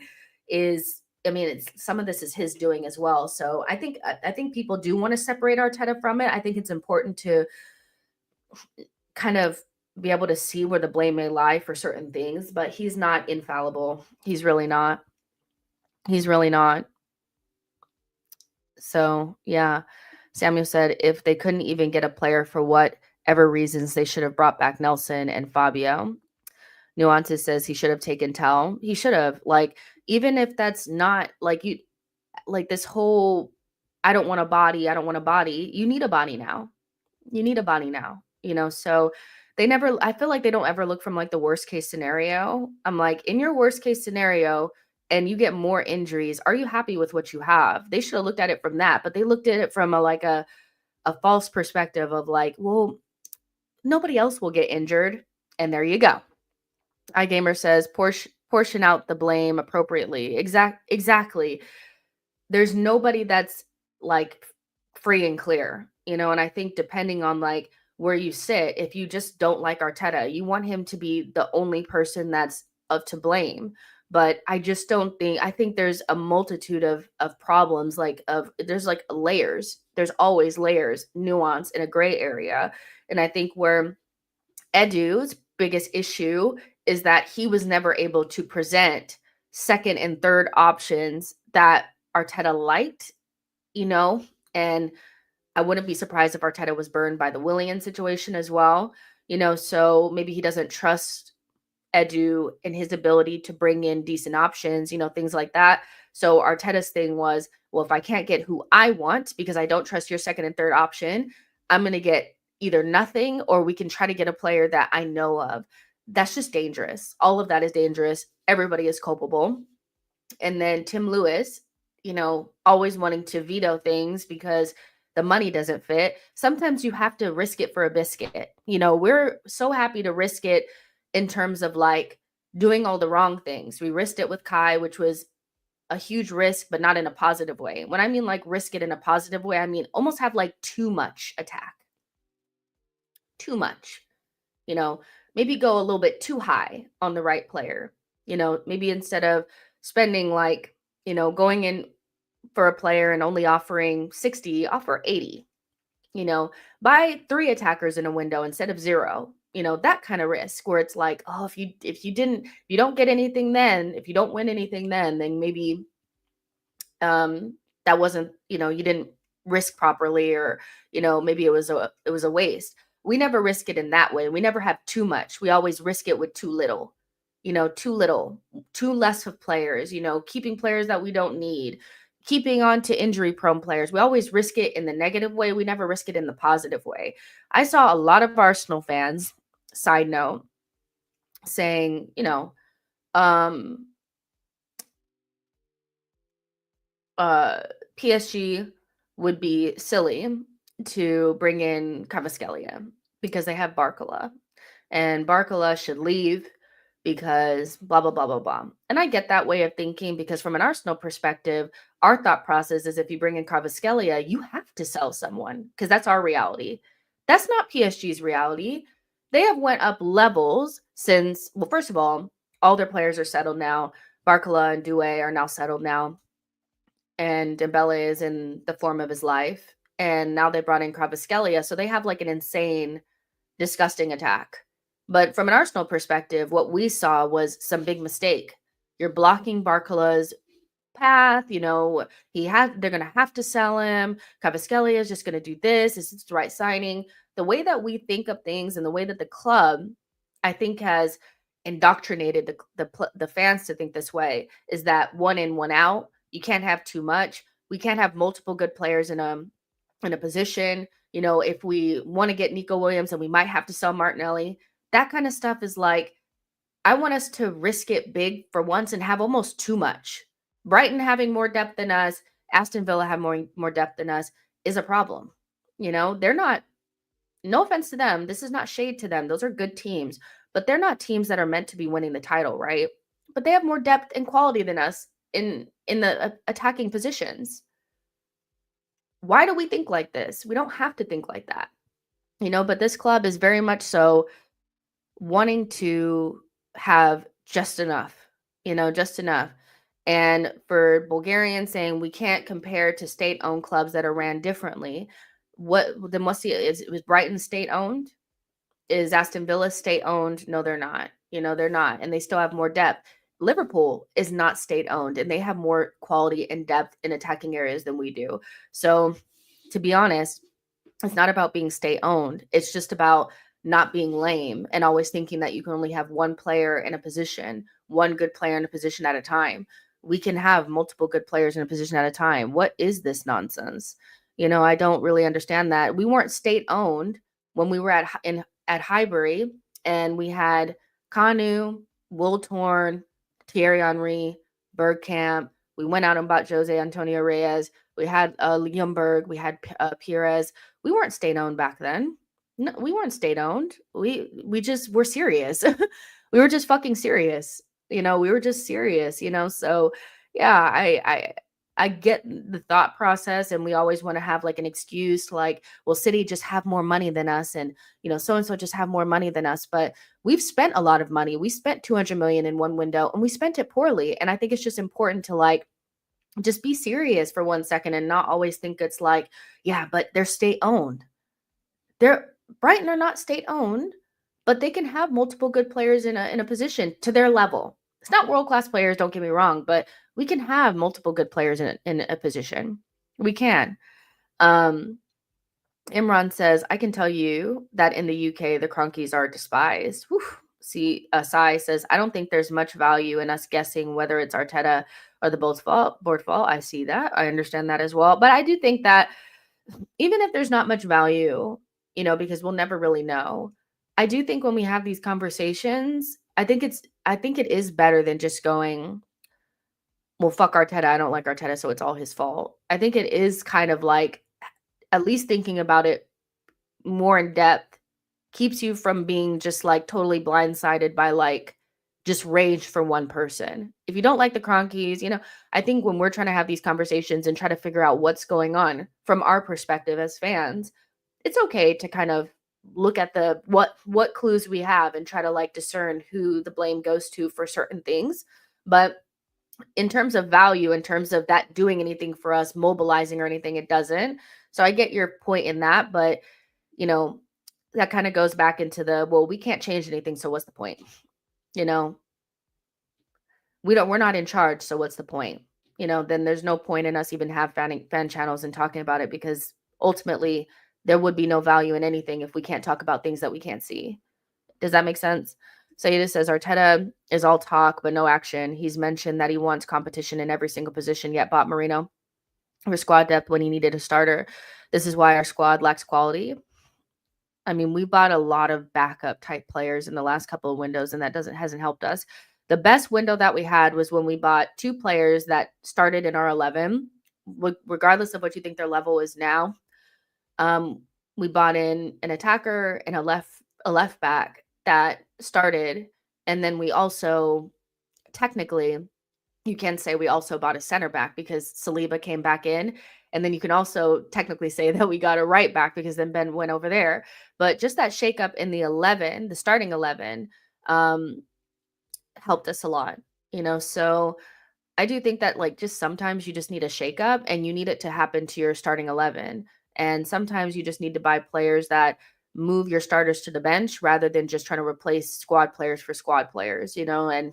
some of this is his doing as well. So I think people do want to separate Arteta from it. I think it's important to kind of be able to see where the blame may lie for certain things, but he's not infallible. He's really not. He's really not. So yeah. Samuel said if they couldn't even get a player for whatever reasons, they should have brought back Nelson and Fabio. Nuances says he should have taken Tell. He should have. Like, even if that's not like you, like this whole, I don't want a body. You need a body now. So I feel like they don't ever look from like the worst case scenario. I'm like, in your worst case scenario, and you get more injuries, are you happy with what you have? They should have looked at it from that, but they looked at it from a false perspective of like, well, nobody else will get injured. And there you go. iGamer says, portion out the blame appropriately. Exactly. There's nobody that's like free and clear, and I think depending on like where you sit, if you just don't like Arteta, you want him to be the only person that's to blame. But I just don't think, I think there's a multitude of problems, there's like layers. There's always layers, nuance in a gray area. And I think where Edu's biggest issue is that he was never able to present second and third options that Arteta liked, and I wouldn't be surprised if Arteta was burned by the Willian situation as well, so maybe he doesn't trust Edu and his ability to bring in decent options, things like that. So Arteta's thing was, well, if I can't get who I want because I don't trust your second and third option, I'm going to get either nothing or we can try to get a player that I know of. That's just dangerous. All of that is dangerous. Everybody is culpable. And then Tim Lewis, always wanting to veto things because the money doesn't fit, sometimes you have to risk it for a biscuit. We're so happy to risk it in terms of like doing all the wrong things. We risked it with Kai, which was a huge risk, but not in a positive way. When I mean like risk it in a positive way, I mean almost have like too much attack, too much, you know, maybe go a little bit too high on the right player. Maybe instead of spending like, going in for a player and only offering 60, offer 80, buy 3 attackers in a window instead of 0. That kind of risk where it's like, oh, if you don't get anything then, if you don't win anything then maybe that wasn't, you didn't risk properly, or maybe it was a waste. We never risk it in that way. We never have too much. We always risk it with too little. Too little, too less of players, keeping players that we don't need, keeping on to injury prone players. We always risk it in the negative way. We never risk it in the positive way. I saw a lot of Arsenal fans, side note, saying, um PSG would be silly to bring in Cavaskelia because they have Barcola, and Barcola should leave because blah blah blah blah blah. And I get that way of thinking because from an Arsenal perspective, our thought process is if you bring in Cavaskelia, you have to sell someone because that's our reality. That's not PSG's reality. They have went up levels since, well, first of all their players are settled now. Barcola and Doué are now settled now, and Dembele is in the form of his life. And now they brought in Kvaratskhelia, so they have like an insane, disgusting attack. But from an Arsenal perspective, what we saw was some big mistake. You're blocking Barcola's path. They're going to have to sell him. Kvaratskhelia is just going to do this. This is the right signing. The way that we think of things and the way that the club, I think, has indoctrinated the fans to think this way is that one in, one out. You can't have too much. We can't have multiple good players in a position. If we want to get Nico Williams, then we might have to sell Martinelli. That kind of stuff is like, I want us to risk it big for once and have almost too much. Brighton having more depth than us, Aston Villa have more depth than us is a problem. They're not, no offense to them, this is not shade to them. Those are good teams, but they're not teams that are meant to be winning the title, right? But they have more depth and quality than us in the attacking positions. Why do we think like this? We don't have to think like that. But this club is very much so wanting to have just enough, just enough. And for Bulgarians saying we can't compare to state-owned clubs that are ran differently, was Brighton state-owned? Is Aston Villa state-owned? No, they're not. They're not. And they still have more depth. Liverpool is not state-owned, and they have more quality and depth in attacking areas than we do. So, to be honest, it's not about being state-owned. It's just about not being lame and always thinking that you can only have one player in a position, one good player in a position at a time. We can have multiple good players in a position at a time. What is this nonsense? I don't really understand that. We weren't state-owned when we were at Highbury, and we had Kanu, Wiltorn, Thierry Henry, Bergkamp. We went out and bought Jose Antonio Reyes. We had Ljungberg. We had Pires. We weren't state-owned back then. No, we weren't state-owned. We just were serious. We were just fucking serious. We were just serious, So, yeah, I get the thought process, and we always want to have like an excuse like, well, City just have more money than us, and so-and-so just have more money than us. But we've spent a lot of money. We spent 200 million in one window, and we spent it poorly. And I think it's just important to like just be serious for 1 second and not always think it's like, yeah, but they're state-owned. Brighton are not state-owned, but they can have multiple good players in a position to their level. It's not world-class players, don't get me wrong, but we can have multiple good players in a position. We can. Imran says, I can tell you that in the UK, the Cronkies are despised. Whew. See, Sai says, I don't think there's much value in us guessing whether it's Arteta or the board fault. I see that. I understand that as well. But I do think that even if there's not much value, because we'll never really know, I do think when we have these conversations, I think it is better than just going, well, fuck Arteta. I don't like Arteta, so it's all his fault. I think it is kind of like at least thinking about it more in depth keeps you from being just like totally blindsided by like just rage for one person. If you don't like the Cronkies, I think when we're trying to have these conversations and try to figure out what's going on from our perspective as fans, it's okay to kind of look at the what clues we have and try to like discern who the blame goes to for certain things. But in terms of value, in terms of that doing anything for us, mobilizing or anything, it doesn't. So I get your point in that, but you know, that kind of goes back into well, we can't change anything, so what's the point? You know, we're not in charge, so what's the point? Then there's no point in us even have fan channels and talking about it, because ultimately there would be no value in anything if we can't talk about things that we can't see. Does that make sense? Saida says Arteta is all talk but no action. He's mentioned that he wants competition in every single position, yet bought Marino for squad depth when he needed a starter. This is why our squad lacks quality. I mean, we bought a lot of backup type players in the last couple of windows, and that hasn't helped us. The best window that we had was when we bought 2 players that started in our 11, regardless of what you think their level is now. We bought in an attacker and a left back that started, and then we also, technically, you can say we also bought a center back because Saliba came back in, and then you can also technically say that we got a right back because then Ben went over there. But just that shakeup in the starting 11, helped us a lot, So I do think that like just sometimes you just need a shakeup and you need it to happen to your starting 11. And sometimes you just need to buy players that move your starters to the bench rather than just trying to replace squad players for squad players, And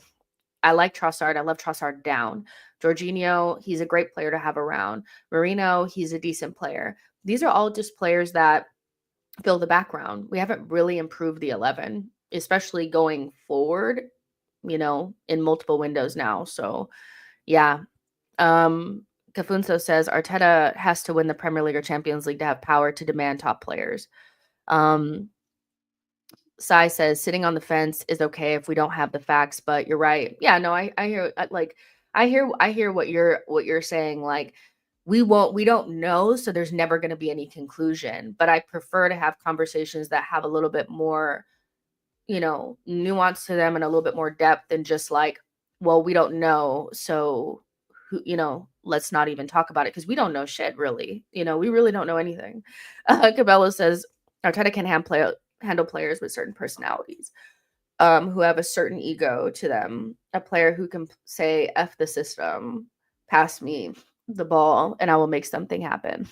I like Trossard. I love Trossard down. Jorginho, he's a great player to have around. Marino, he's a decent player. These are all just players that fill the background. We haven't really improved the 11, especially going forward, in multiple windows now. So, yeah. Cafunso says Arteta has to win the Premier League or Champions League to have power to demand top players. Sai says sitting on the fence is okay if we don't have the facts, but you're right. Yeah, no, I hear I hear what you're saying. Like we don't know, so there's never going to be any conclusion. But I prefer to have conversations that have a little bit more, nuance to them and a little bit more depth than just like, well, we don't know, so let's not even talk about it because we don't know shit really. We really don't know anything. Cabello says Arteta can handle players with certain personalities, who have a certain ego to them. A player who can say F the system, pass me the ball, and I will make something happen.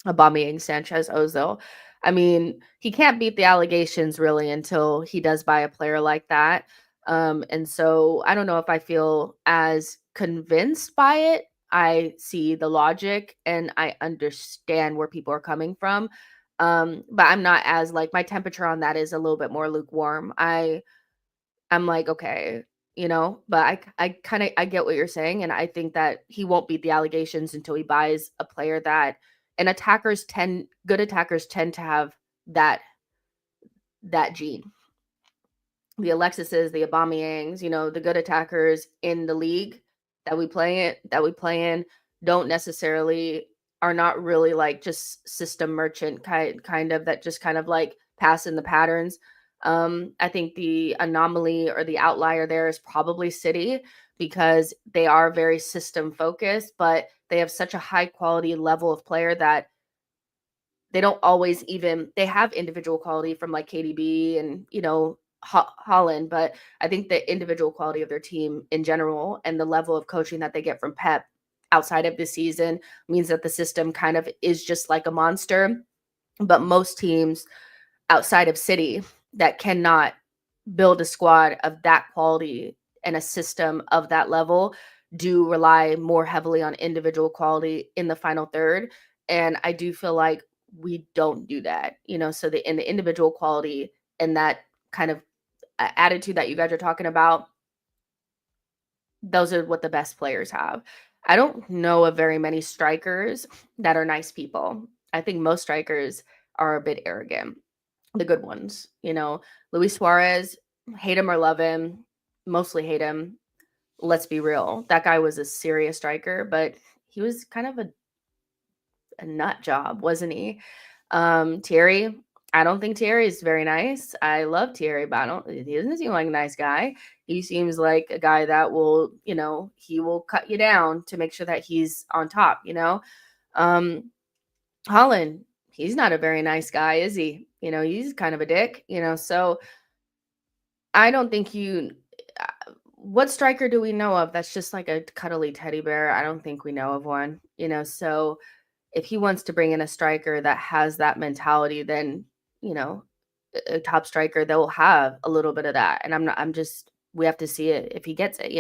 Aubameyang, Sanchez, Ozil. I mean, he can't beat the allegations really until he does buy a player like that. And so I don't know if I feel as convinced by it. I see the logic and I understand where people are coming from. But I'm not as like, my temperature on that is a little bit more lukewarm. I'm like, okay, but I get what you're saying. And I think that he won't beat the allegations until he buys a player that, and good attackers tend to have that gene. The Alexis's, the Aubameyangs, the good attackers in the league that we play in don't necessarily, are not really like just system merchant kind of that just kind of like pass in the patterns. I think the anomaly or the outlier there is probably City, because they are very system focused, but they have such a high quality level of player that they don't always they have individual quality from like KDB and, Holland, but I think the individual quality of their team in general and the level of coaching that they get from Pep outside of the season means that the system kind of is just like a monster. But most teams outside of City that cannot build a squad of that quality and a system of that level do rely more heavily on individual quality in the final third. And I do feel like we don't do that, so in the individual quality and that kind of attitude that you guys are talking about, those are what the best players have. I don't know of very many strikers that are nice people. I think most strikers are a bit arrogant. The good ones, Luis Suarez, hate him or love him, mostly hate him. Let's be real. That guy was a serious striker, but he was kind of a nut job, wasn't he? Thierry, I don't think Thierry is very nice. I love Thierry, but I don't he doesn't seem like a nice guy. He seems like a guy that will, he will cut you down to make sure that he's on top, you know? Um, Holland, he's not a very nice guy, is he? He's kind of a dick, so I don't think what striker do we know of that's just like a cuddly teddy bear? I don't think we know of one, so if he wants to bring in a striker that has that mentality, then, you know, a top striker that will have a little bit of that. And I'm just, we have to see it if he gets it,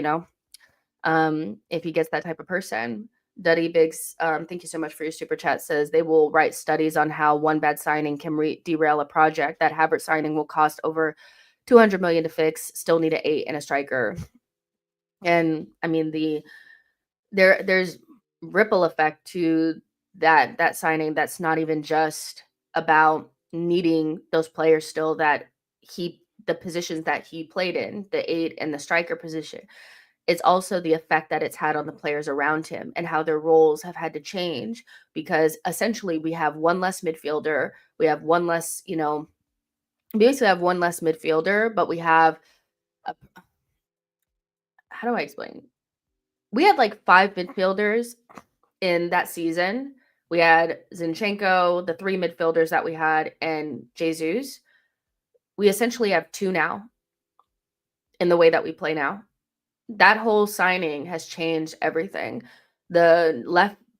if he gets that type of person. Duddy Biggs, thank you so much for your super chat, says they will write studies on how one bad signing can derail a project. That Havertz signing will cost over 200 million to fix, still need an 8 and a striker. And I mean, there's ripple effect to that signing. That's not even just about needing those players still that the positions that he played in, the 8 and the striker position. It's also the effect that it's had on the players around him and how their roles have had to change, because essentially we have one less midfielder. We have one less, we basically have one less midfielder, but we have, how do I explain? We had like 5 midfielders in that season. We had Zinchenko, the 3 midfielders that we had, and Jesus. We essentially have 2 now in the way that we play now. That whole signing has changed everything. The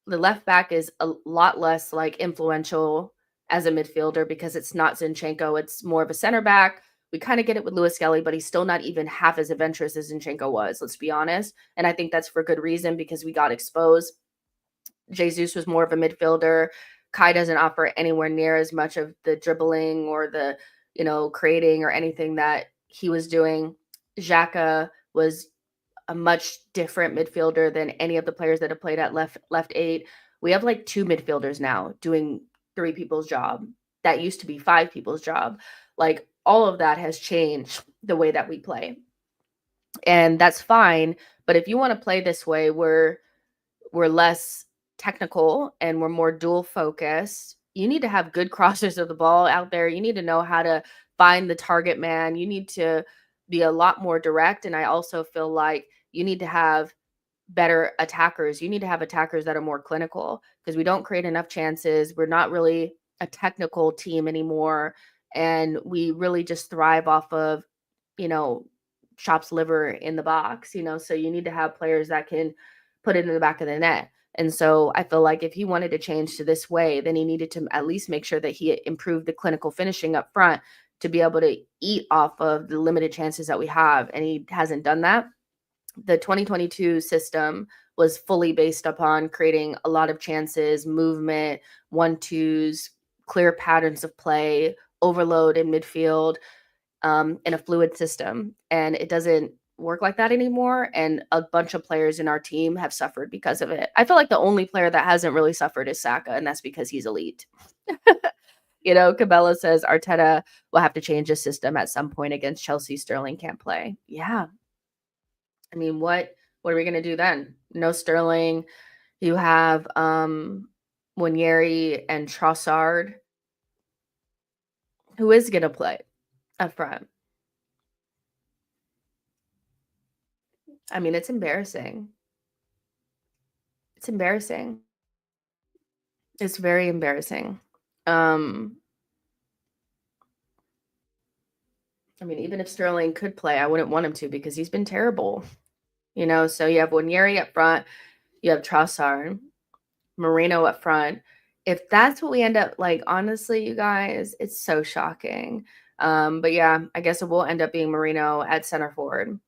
left back is a lot less like influential as a midfielder because it's not Zinchenko. It's more of a center back. We kind of get it with Lewis Skelly, but he's still not even half as adventurous as Zinchenko was, let's be honest. And I think that's for good reason, because we got exposed. Jesus was more of a midfielder. Kai doesn't offer anywhere near as much of the dribbling or the, creating or anything that he was doing. Xhaka was a much different midfielder than any of the players that have played at left 8. We have like 2 midfielders now doing 3 people's job. That used to be 5 people's job. Like, all of that has changed the way that we play. And that's fine. But if you want to play this way, we're less technical and we're more dual focused. You need to have good crossers of the ball out there. You need to know how to find the target man. You need to be a lot more direct. And I also feel like you need to have better attackers. You need to have attackers that are more clinical, because we don't create enough chances. We're not really a technical team anymore. And we really just thrive off of, chops liver in the box, so you need to have players that can put it in the back of the net. And so I feel like if he wanted to change to this way, then he needed to at least make sure that he improved the clinical finishing up front to be able to eat off of the limited chances that we have. And he hasn't done that. The 2022 system was fully based upon creating a lot of chances, movement, 1-2s, clear patterns of play, overload in midfield, in a fluid system. And it doesn't work like that anymore. And a bunch of players in our team have suffered because of it. I feel like the only player that hasn't really suffered is Saka, and that's because he's elite. Cabela says Arteta will have to change his system at some point against Chelsea. Sterling can't play. Yeah. I mean, what are we going to do then? No Sterling. You have Wanyeri and Trossard. Who is going to play up front? I mean, it's embarrassing. It's embarrassing. It's very embarrassing. I mean, even if Sterling could play, I wouldn't want him to, because he's been terrible. So you have Wanyeri up front, you have Trossard, Moreno up front. If that's what we end up, like, honestly, you guys, it's so shocking. But yeah, I guess it will end up being Moreno at center forward.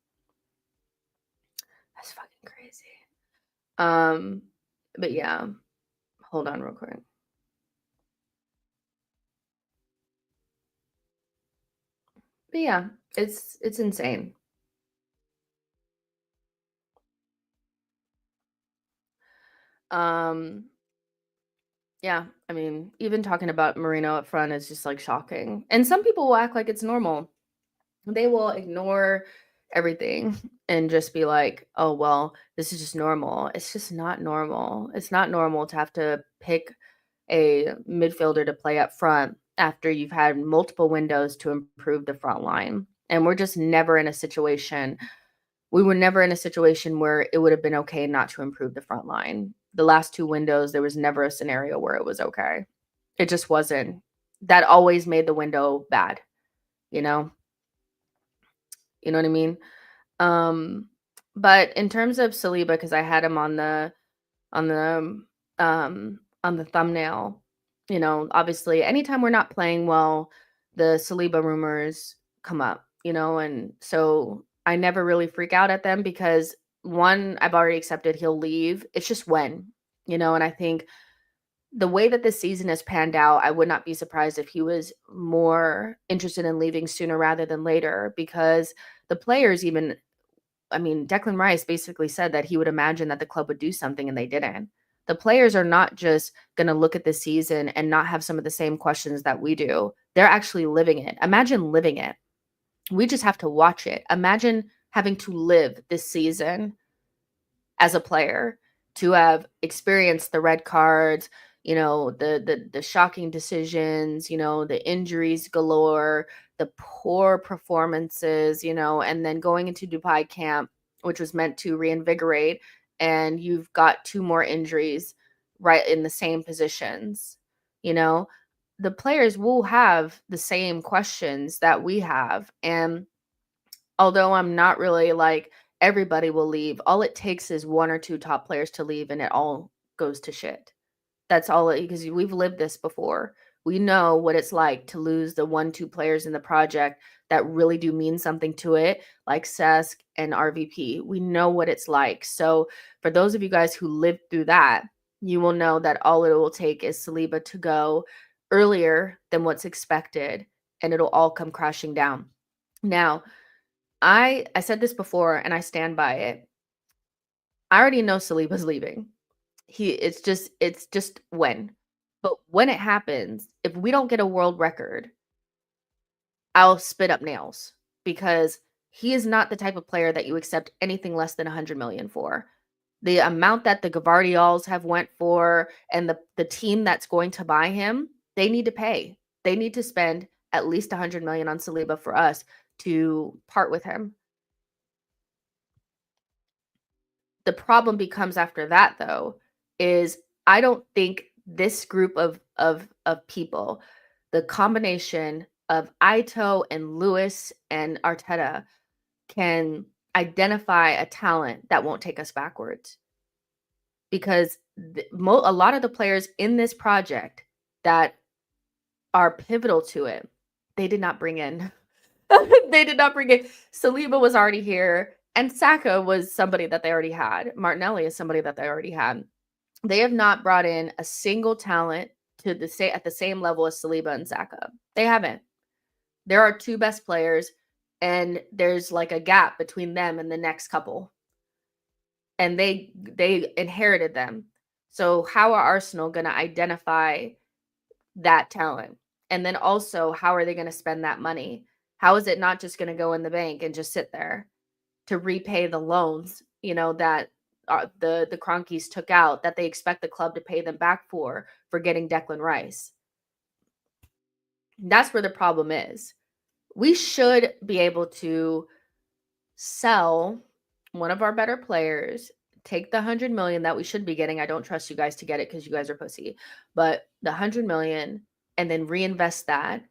That's fucking crazy. But yeah, hold on real quick. But yeah, it's insane. Yeah, I mean, even talking about Marino up front is just like shocking. And some people will act like it's normal. They will ignore everything and just be like, "Oh, well, this is just normal." It's just not normal. It's not normal to have to pick a midfielder to play up front after you've had multiple windows to improve the front line. And we're just never in a situation. We were never in a situation where it would have been okay not to improve the front line. The last 2 windows, there was never a scenario where it was okay. It just wasn't. That always made the window bad, you know? You know what I mean? But in terms of Saliba, because I had him on the on the thumbnail, obviously anytime we're not playing well, the Saliba rumors come up, and so I never really freak out at them because one, I've already accepted he'll leave. It's just when, and I think the way that this season has panned out, I would not be surprised if he was more interested in leaving sooner rather than later because the players even, I mean, Declan Rice basically said that he would imagine that the club would do something and they didn't. The players are not just going to look at this season and not have some of the same questions that we do. They're actually living it. Imagine living it. We just have to watch it. Imagine having to live this season as a player, to have experienced the red cards, the shocking decisions, the injuries galore, the poor performances, and then going into Dubai camp, which was meant to reinvigorate, and you've got 2 more injuries right in the same positions. The players will have the same questions that we have. And although I'm not really like everybody will leave, all it takes is 1 or 2 top players to leave and it all goes to shit. That's all because we've lived this before. We know what it's like to lose the 1, 2 players in the project that really do mean something to it, like Cesc and RVP. We know what it's like. So for those of you guys who lived through that, you will know that all it will take is Saliba to go earlier than what's expected, and it'll all come crashing down. Now, I said this before and I stand by it. I already know Saliba's leaving. It's just when. But when it happens, if we don't get a world record, I'll spit up nails because he is not the type of player that you accept anything less than 100 million for. The amount that the Gvardiol's have went for and the team that's going to buy him, they need to pay. They need to spend at least 100 million on Saliba for us to part with him. The problem becomes after that, though, is I don't think this group of people, the combination of Ayto and Lewis and Arteta, can identify a talent that won't take us backwards. Because a lot of the players in this project that are pivotal to it, they did not bring in. They did not bring in. Saliba was already here. And Saka was somebody that they already had. Martinelli is somebody that they already had. They have not brought in a single talent to at the same level as Saliba and Saka. They haven't. There are 2 best players, and there's like a gap between them and the next couple. And they inherited them. So how are Arsenal going to identify that talent? And then also, how are they going to spend that money? How is it not just going to go in the bank and just sit there to repay the loans, that the Cronkies took out, that they expect the club to pay them back for getting Declan Rice? That's where the problem is. We should be able to sell one of our better players, take the 100 million that we should be getting. I don't trust you guys to get it because you guys are pussy, but the 100 million, and then reinvest that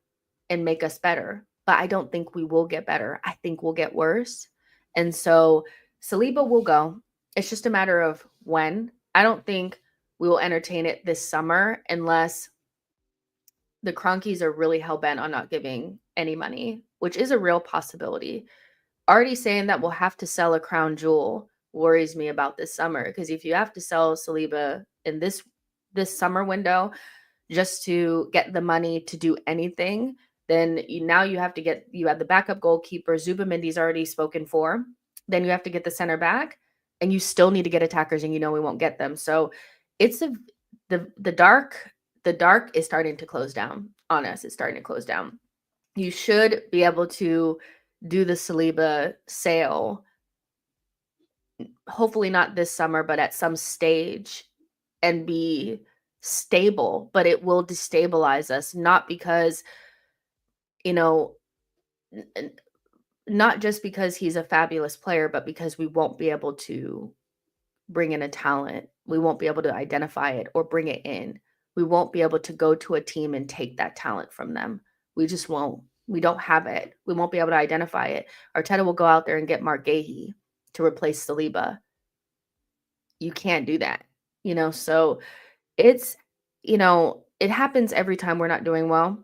and make us better. But I don't think we will get better. I think we'll get worse. And so Saliba will go. It's just a matter of when. I don't think we will entertain it this summer unless the Cronkies are really hell-bent on not giving any money, which is a real possibility. Already saying that we'll have to sell a crown jewel worries me about this summer, because if you have to sell Saliba in this summer window just to get the money to do anything, then you have the backup goalkeeper. Zubamendi's already spoken for. Then you have to get the center back, and you still need to get attackers, and we won't get them. So it's the dark is starting to close down on us. It's starting to close down. You should be able to do the Saliba sale, hopefully not this summer, but at some stage, and be stable, but it will destabilize us, not because, you know, n- not just because he's a fabulous player, but because we won't be able to bring in a talent. We won't be able to identify it or bring it in. We won't be able to go to a team and take that talent from them. We just won't. We don't have it. We won't be able to identify it. Arteta will go out there and get Mark Gahey to replace Saliba. You can't do that, so it's, it happens every time we're not doing well,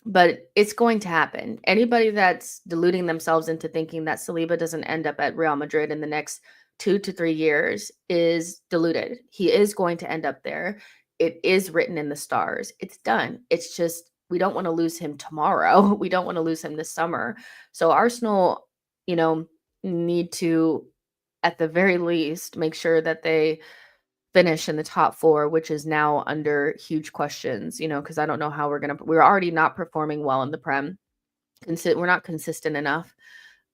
but it's going to happen. Anybody that's deluding themselves into thinking that Saliba doesn't end up at Real Madrid in the next 2 to 3 years is deluded. He is going to end up there. It is written in the stars. It's done. It's just we don't want to lose him tomorrow. We don't want to lose him this summer. So Arsenal, you know, need to, at the very least, make sure that they finish in the top 4, which is now under huge questions, because I don't know how we're already not performing well in the Prem. We're not consistent enough.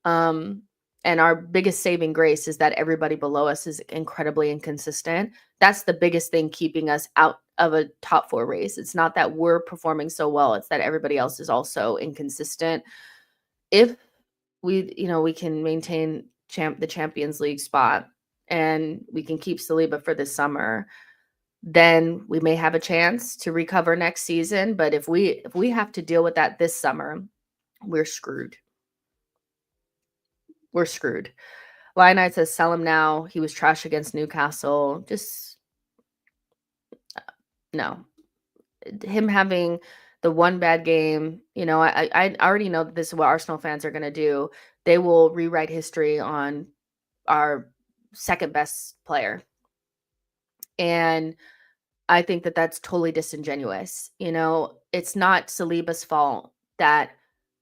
And our biggest saving grace is that everybody below us is incredibly inconsistent. That's the biggest thing keeping us out of a top 4 race. It's not that we're performing so well, it's that everybody else is also inconsistent. If we can maintain the Champions League spot and we can keep Saliba for this summer, then we may have a chance to recover next season. But if we have to deal with that this summer, we're screwed. We're screwed. Lionite says, sell him now. He was trash against Newcastle. Just no. Him having the one bad game, I already know that this is what Arsenal fans are going to do. They will rewrite history on our second best player. And I think that that's totally disingenuous. It's not Saliba's fault that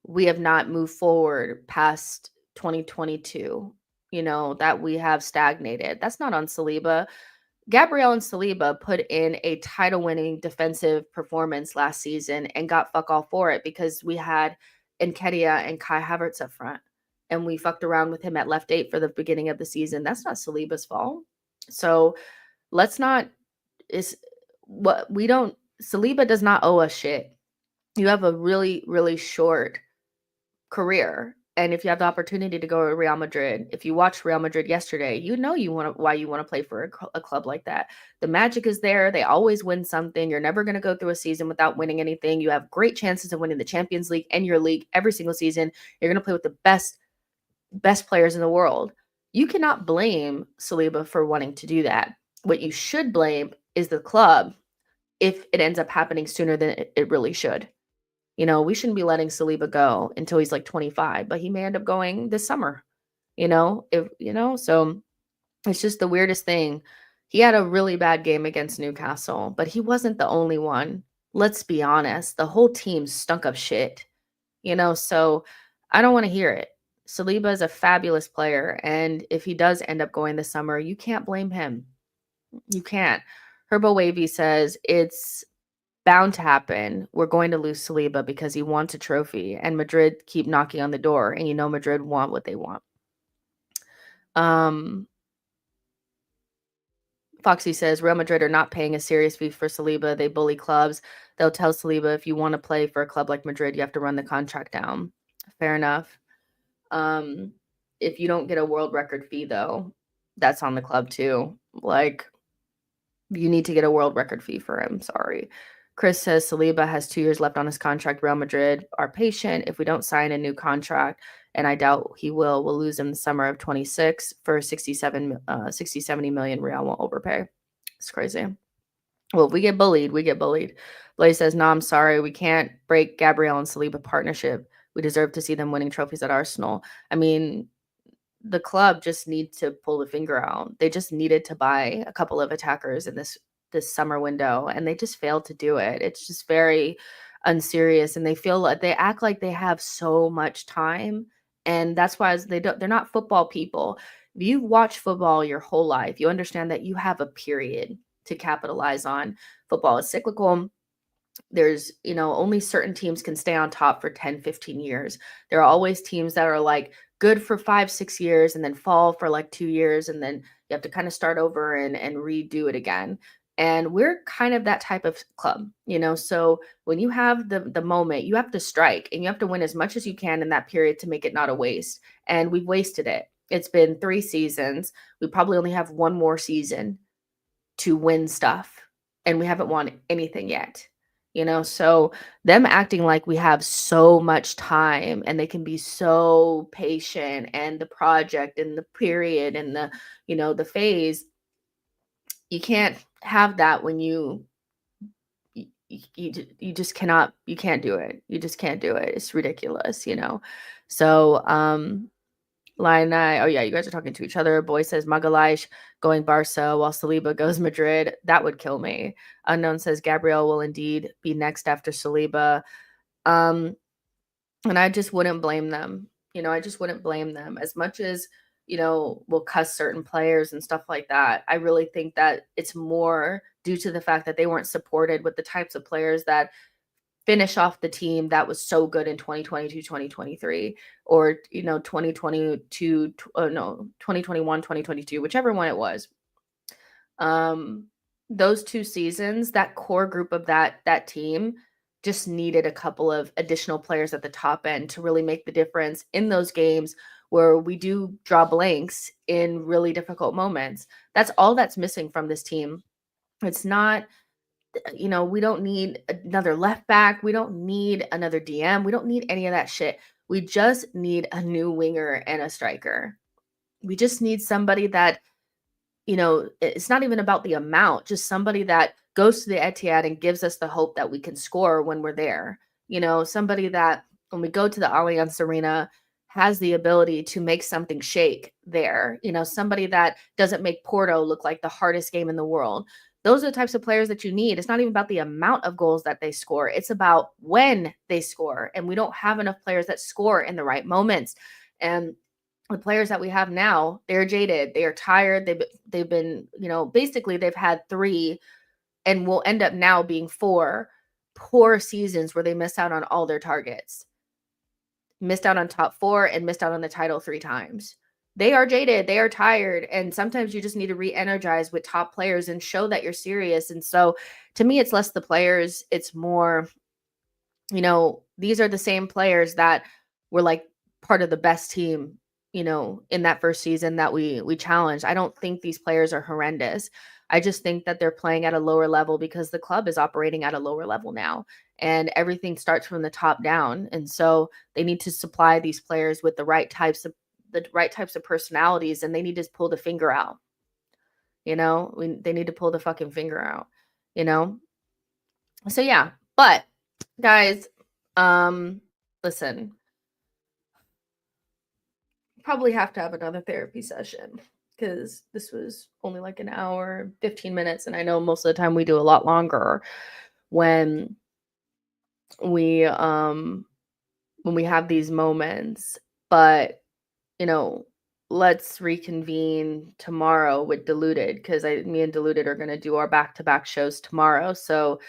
we have not moved forward past 2022, that we have stagnated. That's not on Saliba. Gabriel and Saliba put in a title-winning defensive performance last season and got fuck all for it because we had Nketiah and Kai Havertz up front, and we fucked around with him at left 8 for the beginning of the season. That's not Saliba's fault. So let's not is what we don't Saliba does not owe us shit. You have a really, really short career. And if you have the opportunity to go to Real Madrid, if you watched Real Madrid yesterday, why you want to play for a club like that. The magic is there. They always win something. You're never going to go through a season without winning anything. You have great chances of winning the Champions League and your league every single season. You're going to play with the best players in the world. You cannot blame Saliba for wanting to do that. What you should blame is the club if it ends up happening sooner than it really should. We shouldn't be letting Saliba go until he's like 25, but he may end up going this summer, so it's just the weirdest thing. He had a really bad game against Newcastle, but he wasn't the only one. Let's be honest. The whole team stunk of shit, so I don't want to hear it. Saliba is a fabulous player, and if he does end up going this summer, you can't blame him. You can't. Herbo Wavy says it's bound to happen. We're going to lose Saliba because he wants a trophy, and Madrid keep knocking on the door, and Madrid want what they want. Foxy says Real Madrid are not paying a serious fee for Saliba. They bully clubs. They'll tell Saliba if you want to play for a club like Madrid, you have to run the contract down. Fair enough. If you don't get a world record fee, though, that's on the club too. Like, you need to get a world record fee for him. Sorry. Chris says Saliba has 2 years left on his contract. Real Madrid are patient. If we don't sign a new contract, and I doubt he will, we'll lose him the summer of 26 for 60, 70 million. Real won't overpay. It's crazy. Well, if we get bullied, we get bullied. Blaze says, no, I'm sorry. We can't break Gabriel and Saliba partnership. We deserve to see them winning trophies at Arsenal. I mean, the club just needs to pull the finger out. They just needed to buy a couple of attackers in this summer window, and they just failed to do it. It's just very unserious, and they act like they have so much time, and that's why they're not football people. If you've watched football your whole life, you understand that you have a period to capitalize on. Football is cyclical. There's, only certain teams can stay on top for 10, 15 years. There are always teams that are like good for 5, 6 years and then fall for like 2 years. And then you have to kind of start over and redo it again. And we're kind of that type of club, so when you have the moment, you have to strike and you have to win as much as you can in that period to make it not a waste. And we've wasted it. It's been 3 seasons. We probably only have one more season to win stuff, and we haven't won anything yet. So them acting like we have so much time and they can be so patient, and the project and the period and the phase, you can't have that when you just cannot, you can't do it. You just can't do it. It's ridiculous. So Line I, oh yeah, you guys are talking to each other. Boy says Magalhaes going Barca while Saliba goes Madrid. That would kill me. Unknown says Gabriel will indeed be next after Saliba. And I just wouldn't blame them. I just wouldn't blame them as much as, we'll cuss certain players and stuff like that. I really think that it's more due to the fact that they weren't supported with the types of players that finish off the team that was so good in 2022, 2023, or 2022, no, 2021, 2022, whichever one it was. Those 2 seasons, that core group of that team just needed a couple of additional players at the top end to really make the difference in those games where we do draw blanks in really difficult moments. That's all that's missing from this team. It's not, we don't need another left back. We don't need another DM. We don't need any of that shit. We just need a new winger and a striker. We just need somebody that, it's not even about the amount, just somebody that goes to the Etihad and gives us the hope that we can score when we're there. Somebody that when we go to the Allianz Arena has the ability to make something shake there. Somebody that doesn't make Porto look like the hardest game in the world. Those are the types of players that you need. It's not even about the amount of goals that they score. It's about when they score. And we don't have enough players that score in the right moments. And the players that we have now, they're jaded. They are tired. They've been, basically they've had 3 and will end up now being 4 poor seasons where they missed out on all their targets. Missed out on top 4 and missed out on the title 3 times. They are jaded, they are tired, and sometimes you just need to re-energize with top players and show that you're serious. And so to me, it's less the players, it's more, these are the same players that were like part of the best team, in that first season that we challenged. I don't think these players are horrendous. I just think that they're playing at a lower level because the club is operating at a lower level now, and everything starts from the top down. And so they need to supply these players with the right types of personalities, and they need to pull the finger out. They need to pull the fucking finger out. So yeah, but guys, listen, probably have to have another therapy session because this was only like an hour, 15 minutes, and I know most of the time we do a lot longer when we have these moments. But let's reconvene tomorrow with Diluted, because me and Diluted are going to do our back-to-back shows tomorrow. So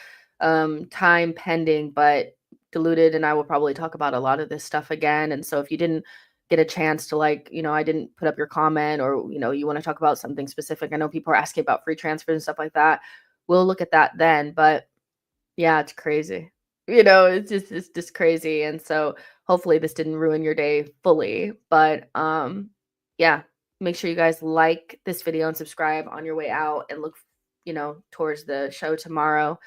time pending, but Diluted and I will probably talk about a lot of this stuff again. And so if you didn't get a chance to I didn't put up your comment, or you want to talk about something specific, I know people are asking about free transfers and stuff like that, we'll look at that then. But yeah, it's crazy. It's just crazy. And so hopefully this didn't ruin your day fully. But yeah, make sure you guys like this video and subscribe on your way out, and look, towards the show tomorrow.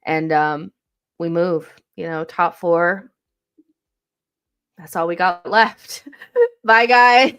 And we move, top 4. That's all we got left. Bye, guys.